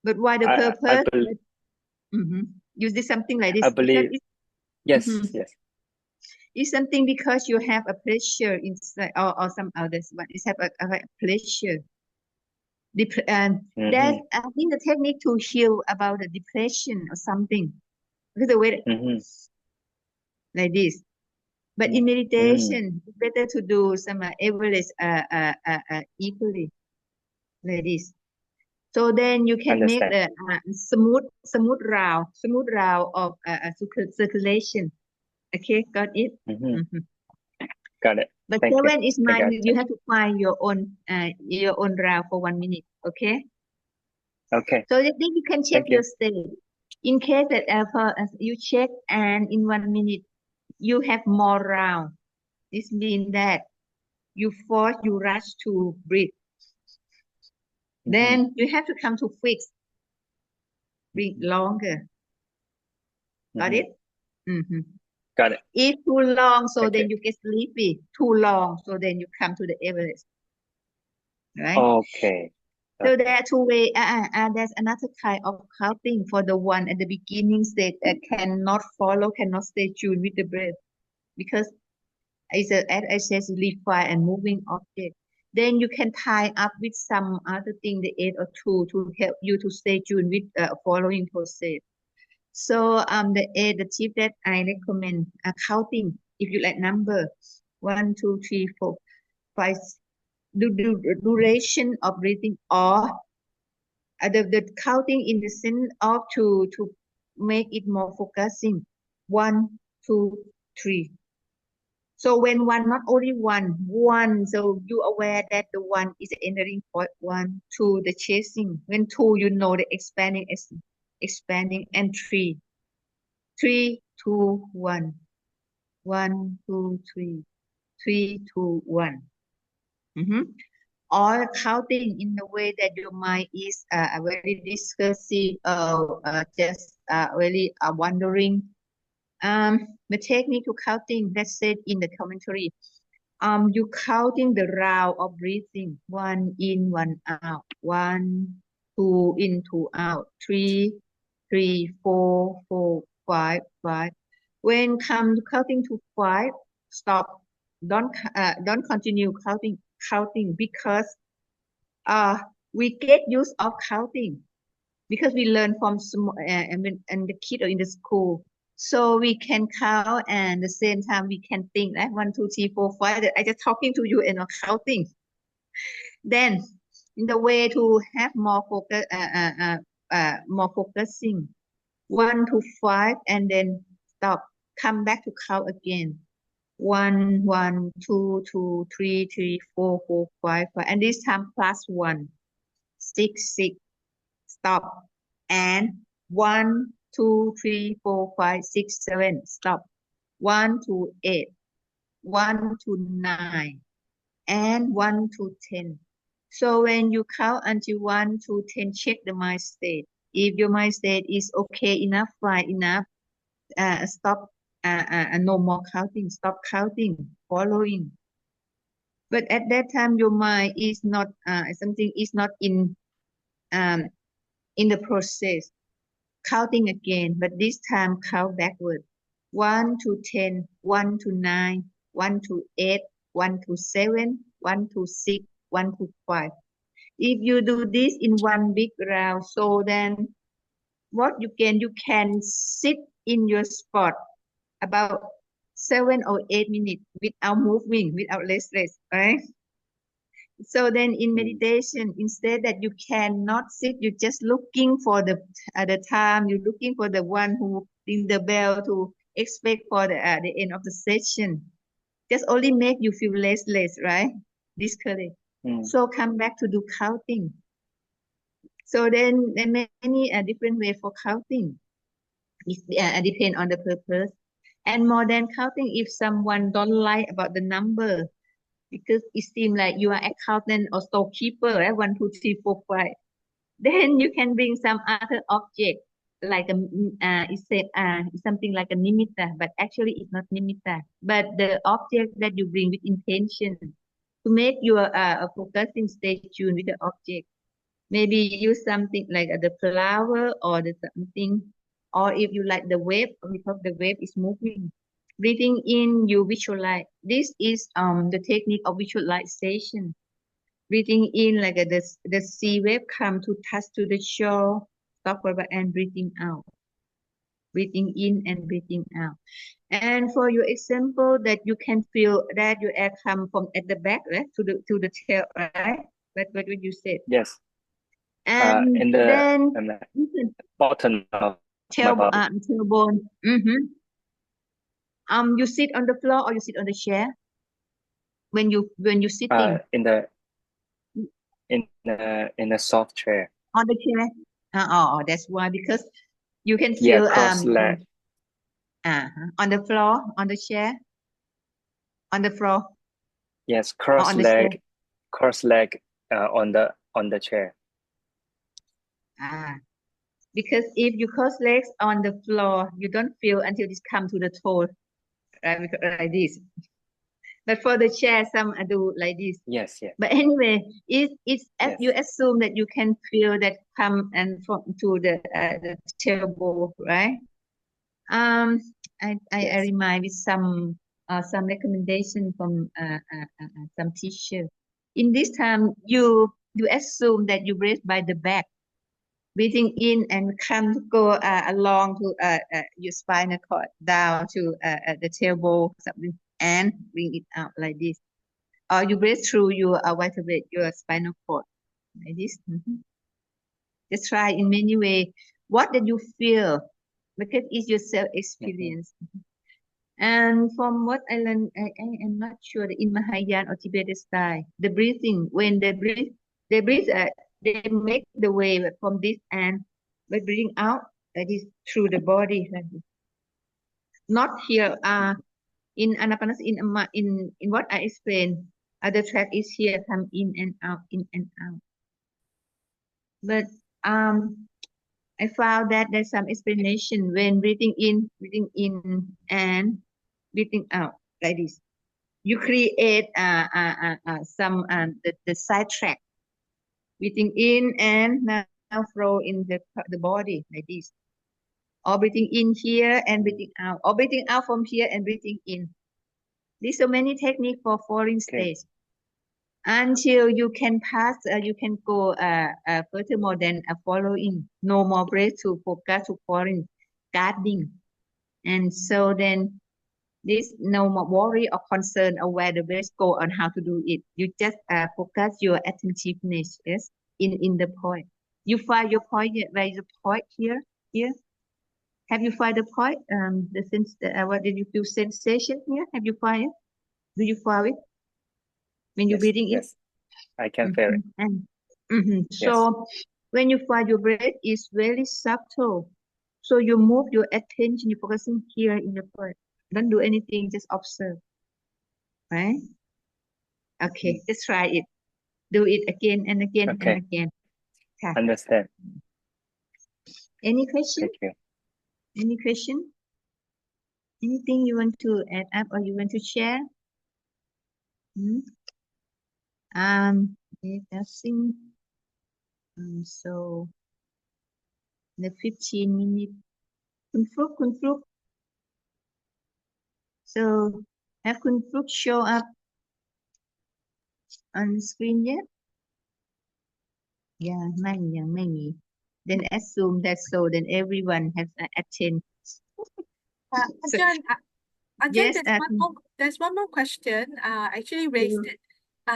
But why the purpose? You did something like this. I believe. Yes, yes. It's something because you have a pleasure inside, or some others, but it's have a pleasure. That I think the technique to heal about the depression or something. Because the way like this. But in meditation, it's better to do some average equally like this. So then you can make the smooth round of circulation. Okay, got it? Got it. But Thank 7 you. is mine. You have to find your own round for 1 minute. Okay. Okay. So then you can check your state. In case that you check and in 1 minute you have more round, this means that you rush to breathe. Then you have to come to fix. Bring longer. Got it? Got it. If too long, so Okay. then you get sleepy. Too long, so then you come to the Everest. Right? Okay. So there are two ways. There's another kind of counting for the one at the beginning stage that cannot follow, cannot stay tuned with the breath, because it's as I said, refined and moving object. Then you can tie up with some other thing, the 8 or 2, to help you to stay tuned with following process. So the tip that I recommend counting, if you like number 1, 2, 3, 4, 5. The duration of breathing, or the counting in the sense of to make it more focusing. 1, 2, 3. So when one, not only one, so you aware that the one is entering point 1, 2, the chasing. When 2, you know the expanding, and 3, 3, 2, 1, 1, 2, 3, 3, 2, 1. Or counting in the way that your mind is very discursive, just really wandering. The technique to counting that's said in the commentary. You counting the round of breathing. 1 in, 1 out. 1, 2 in, 2 out. 3, 3, 4, 4, 5, 5. When come to counting to 5, stop. Don't continue counting, because we get used of counting because we learn from small and the kid or in the school. So we can count, and at the same time we can think like 1, 2, 3, 4, 5. I just talking to you and not counting. Then in the way to have more focus, more focusing, 1 to 5, and then stop. Come back to count again. 1, 1, 2, 2, 3, 3, 4, 4, 5, 5, and this time plus 1, 6, 6. Stop. And 1, 2, 3, 4, 5, 6, 7. Stop. 1 to 8, 1 to 9, and 1 to 10. So when you count until 1 to 10, check the mind state. If your mind state is okay enough, fine enough, stop. No more counting. Stop counting. Following. But at that time, your mind is not something is not in the process. Counting again, but this time count backward. 1 to 10, 1 to 9, 1 to 8, 1 to 7, 1 to 6, 1 to 5. If you do this in one big round, so then what you can sit in your spot about 7 or 8 minutes without moving, without restless, right? So then in meditation, instead that you cannot sit, you're just looking for the time, you're looking for the one who ring the bell to expect for the end of the session. Just only make you feel restless, right? Discouraged. So come back to do counting. So then there are many different ways for counting. It depends on the purpose. And more than counting, if someone don't like about the number, because it seems like you are accountant or storekeeper, right? 1, 2, 3, 4, 5. Then you can bring some other object, like it's something like a nimitta, but actually it's not nimitta. But the object that you bring with intention to make your focusing stay tuned with the object. Maybe use something like the flower or the something, or if you like the wave, because the wave is moving. Breathing in, you visualize. This is the technique of visualization. Breathing in like the sea wave come to touch to the shore, stop for and breathing out. Breathing in and breathing out. And for your example, that you can feel that your air come from at the back, right, to the tail, right? That's what you said. Yes. And in the then bottom of my body. tailbone. You sit on the floor or you sit on the chair when you sitting? In a soft chair. On the chair. That's why, because you can feel cross leg. On the floor, on the chair, on the floor. Yes, cross leg on the chair. Because if you cross legs on the floor, you don't feel until it come to the toe, like this. But for the chair, some do like this. Yes, yes. But anyway, it's as Yes. you assume that you can feel that come and from to the tailbone, right? I Yes. remind with some recommendation from some teacher. In this time, you assume that you breathe by the back, breathing in and come to go along to your spinal cord down to the tailbone, something, and bring it out like this. Or you breathe through your vertebrae, your spinal cord, like this. Just try in many ways. What did you feel? Because it's your self experience. And from what I learned, I am not sure that in Mahayana or Tibetan style, the breathing, when they breathe, they make the way from this and by breathing out, that is through the body. Like this. Not here. In Ānāpānasati, in what I explained, the track is here, come in and out, in and out. But I found that there's some explanation when breathing in, and breathing out like this. You create some the side track. Breathing in and now flow in the body like this. Or breathing in here and breathing out. Or breathing out from here and breathing in. There's so many techniques for foreign states. Until you can pass, you can go furthermore than following. No more breath to focus to foreign guarding. And so then this no more worry or concern of where the breath go on how to do it. You just focus your attentiveness, yes, in the point. You find your point yet? Where is the point here? Here? Have you find the point? The sense. What did you feel sensation here? Have you find it? Do you find it? When you're breathing in? Yes, I can feel it. So when you find your breath, it's very subtle. So you move your attention, you're focusing here in the breath. Don't do anything, just observe. Right? Okay, just try it. Do it again and again and again. Okay. Understand. Any question? Thank you. Any question? Anything you want to add up or you want to share? Discussing. So the 15 minutes. Kun Fruk. So have Kun Fruk show up on the screen yet? Yeah, many. Then assume that so then everyone has attend. Ajahn, there's one more question. I actually raised it.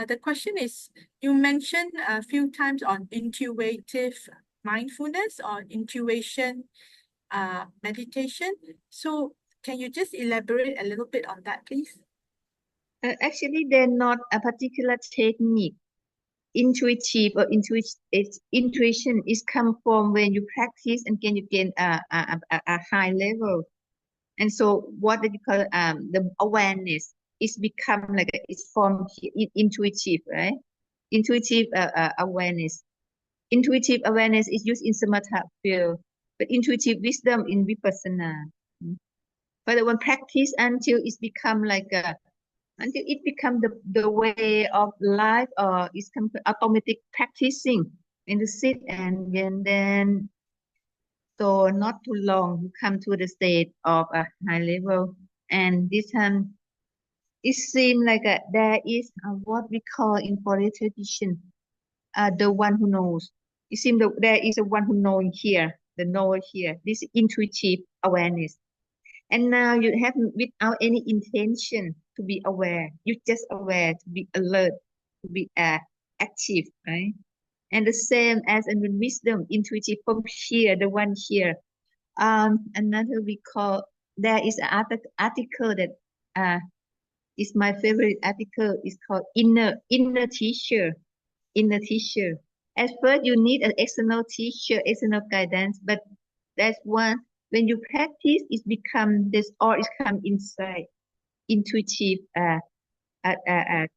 The question is, you mentioned a few times on intuitive mindfulness or intuition meditation. So can you just elaborate a little bit on that, please? Actually, they're not a particular technique. Intuitive or intuition is come from when you practice and can you gain a high level. And so what do you call the awareness is become like it's from intuitive, right? Intuitive awareness. Intuitive awareness is used in samatha field, but intuitive wisdom in vipassana. But when practice until it's become like until it becomes the way of life, or it's automatic practicing when you sit and then so not too long you come to the state of a high level. And this time it seems like there is what we call in Pali tradition the one who knows. It seems that there is a one who knowing here, the knower here, this intuitive awareness. And now you have without any intention to be aware. You're just aware, to be alert, to be active, right? And the same as in wisdom, intuitive from here, the one here. Another we call, there is an article that is my favorite article. It's called inner teacher. Inner teacher. At first, you need an external teacher, external guidance, but that's one. When you practice, it becomes this, or it comes inside. Intuitive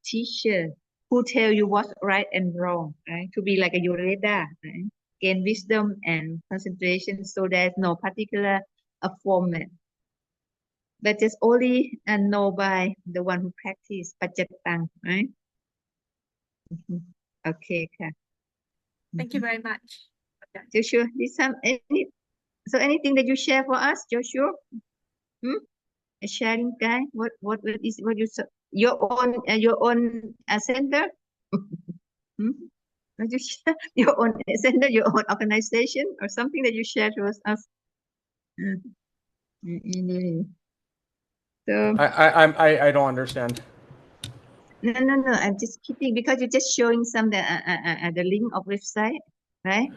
teacher who tell you what's right and wrong, right? To be like a your radar, right? gain wisdom and concentration. So there's no particular format, but just only know by the one who practice Pajatang, right? Okay, okay. Thank you very much. Joshua, anything that you share for us, Joshua? A sharing guy. What is what you your own center? What you share? Your own center, your own organization, or something that you share to us? So I don't understand. no. I'm just kidding because you're just showing some the link of website, right?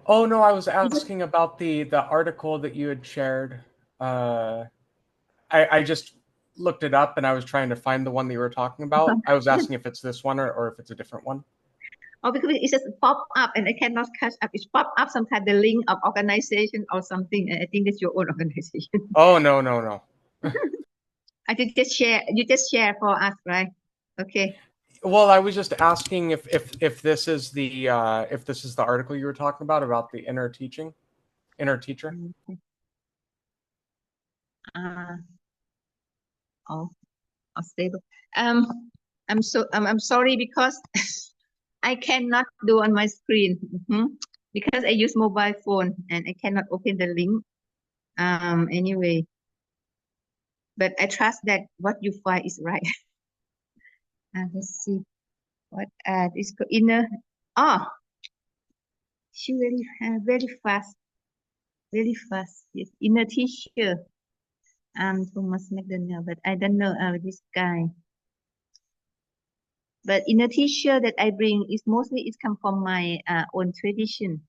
Oh no, I was asking about the article that you had shared. I just looked it up and I was trying to find the one that you were talking about. I was asking if it's this one or if it's a different one. Oh, because it just pop up and I cannot catch up. It's pop up sometimes the link of organization or something. I think it's your own organization. Oh no. I did just share. You just share for us, right? Okay. Well, I was just asking if this is the article you were talking about the inner teacher. Stable. I'm sorry because I cannot do on my screen because I use mobile phone and I cannot open the link. Anyway, but I trust that what you find is right. Let's see what this inner. Oh, she very fast. Yes, inner teacher. Thomas McDonald, but I don't know this guy. But inner teacher that I bring is mostly it come from my own tradition.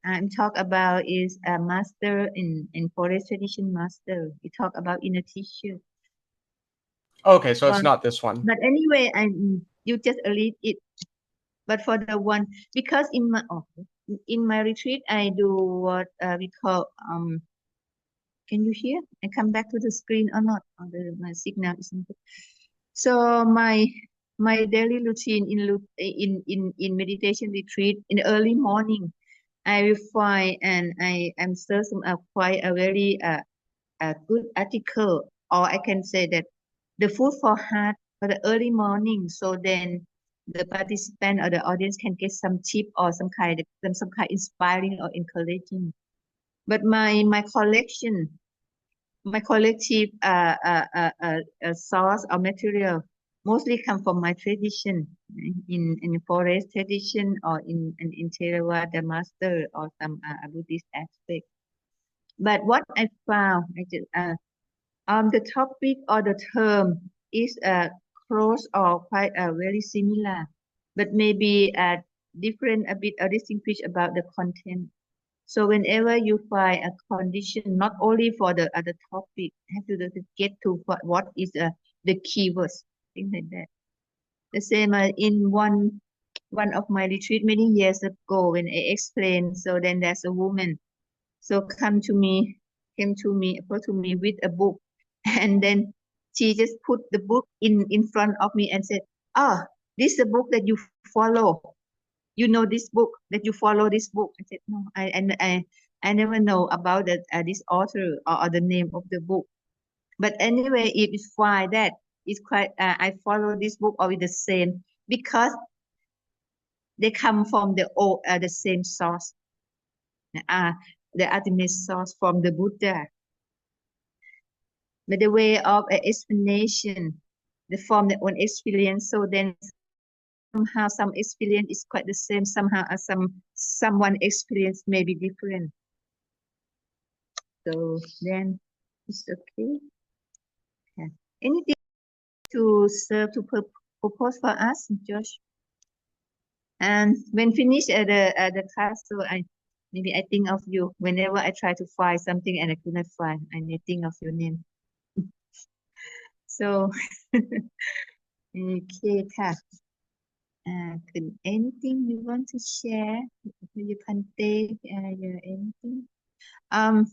I'm talk about is a master in forest tradition master. We talk about inner teacher. Okay, so it's not this one. But anyway, you just read it. But for the one because in my retreat I do what we call Can you hear? I come back to the screen or not? Or my signal isn't good. So my daily routine in meditation retreat in the early morning, I will find and I am searching quite a very a good article, or I can say that the food for heart for the early morning. So then the participant or the audience can get some tip or some kind inspiring or encouraging. But my collective source or material mostly come from my tradition in forest tradition or in Theravada master or some Buddhist aspect. But what I found, the topic or the term is close or quite very similar, but maybe different a bit distinguished about the content. So whenever you find a condition, not only for the other topic, have to get to what is the keywords, things like that. The same in one of my retreat many years ago when I explained. So then there's a woman, so came to me with a book, and then she just put the book in front of me and said, this is a book that you follow. You know this book, that you follow this book. I said, no, I never know about this author or the name of the book. But anyway, it is fine that it's quite, I follow this book or with the same, because they come from the same source, the ultimate source from the Buddha. But the way of explanation, they form their own experience. So then somehow some experience is quite the same. Somehow someone experience may be different. So then it's okay. Yeah. Anything to serve to propose for us, Josh? And when finished the class, so I think of you whenever I try to find something and I could not find. I may think of your name. So okay,ค่ะ. Could anything you want to share? You can take anything. And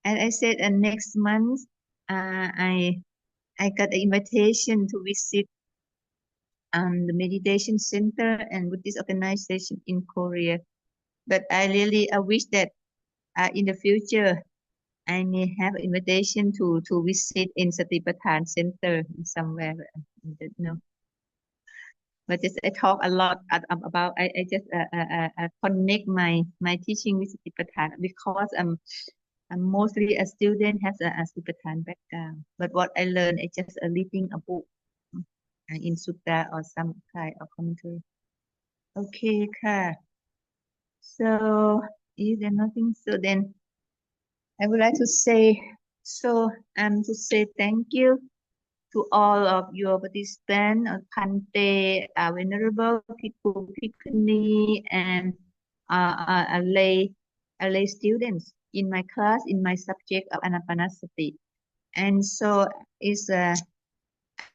I said next month, I got an invitation to visit the meditation center and Buddhist organization in Korea. but I really wish that in the future I may have invitation to visit in Satipatthana Center somewhere. I don't know. But just I talk a lot about I just connect my teaching with Satipatthana because mostly a student has a Satipatthana background. But what I learned is just reading a book in Sutta or some kind of commentary. Okay, ka. So is there nothing? So then I would like to say to say thank you to all of your participants, Pante, Venerable People, Pikuni, and lay students in my class, in my subject of Ānāpānasati. And so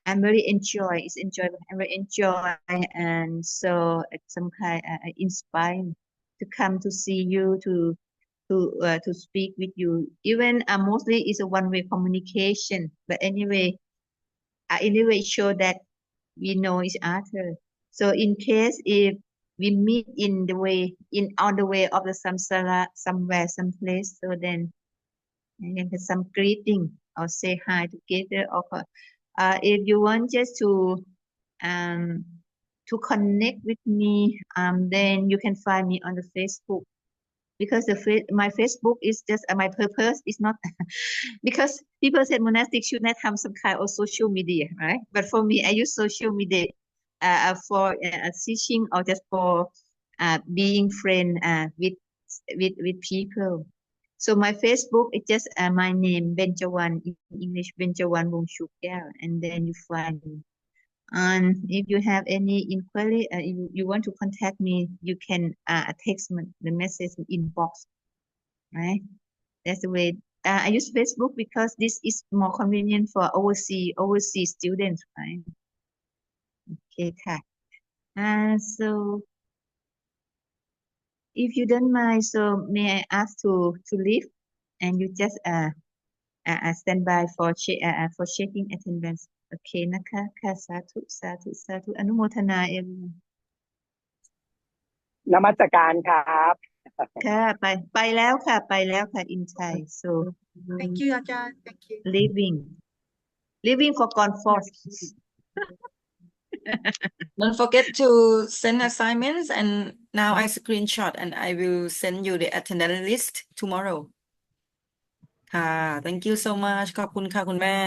I'm very enjoy. It's enjoyable. I very enjoy, and so it's some kind inspiring to come to see you to speak with you. Even mostly it's a one-way communication, but anyway show that we know each other. So in case if we meet on the way of the samsara somewhere, someplace, so then you can have some greeting or say hi together. Or if you want just to connect with me, then you can find me on the Facebook. Because my Facebook is just my purpose is not because people said monastic should not have some kind of social media, right? But for me, I use social media for teaching or just for being friend with people. So my Facebook is just my name, Benjawan, in English, Benjawan Wongshookeaw, and then you find me. And if you have any inquiry, you want to contact me, you can text me the message inbox, right? That's the way. I use Facebook because this is more convenient for overseas students, right? Okay, so if you don't mind, so may I ask to leave, and you just stand by for checking attendance. โอเคนะคะค่ะสาธุอนุโมทนาเองนมัสการครับ ค่ะไปแล้วค่ะอินชัย so Thank you, Ajahn. Thank you. leaving for conference. Don't forget to send assignments, and now I screenshot and I will send you the attendance list tomorrow. ค่ะ thank you so much ขอบคุณค่ะคุณแม่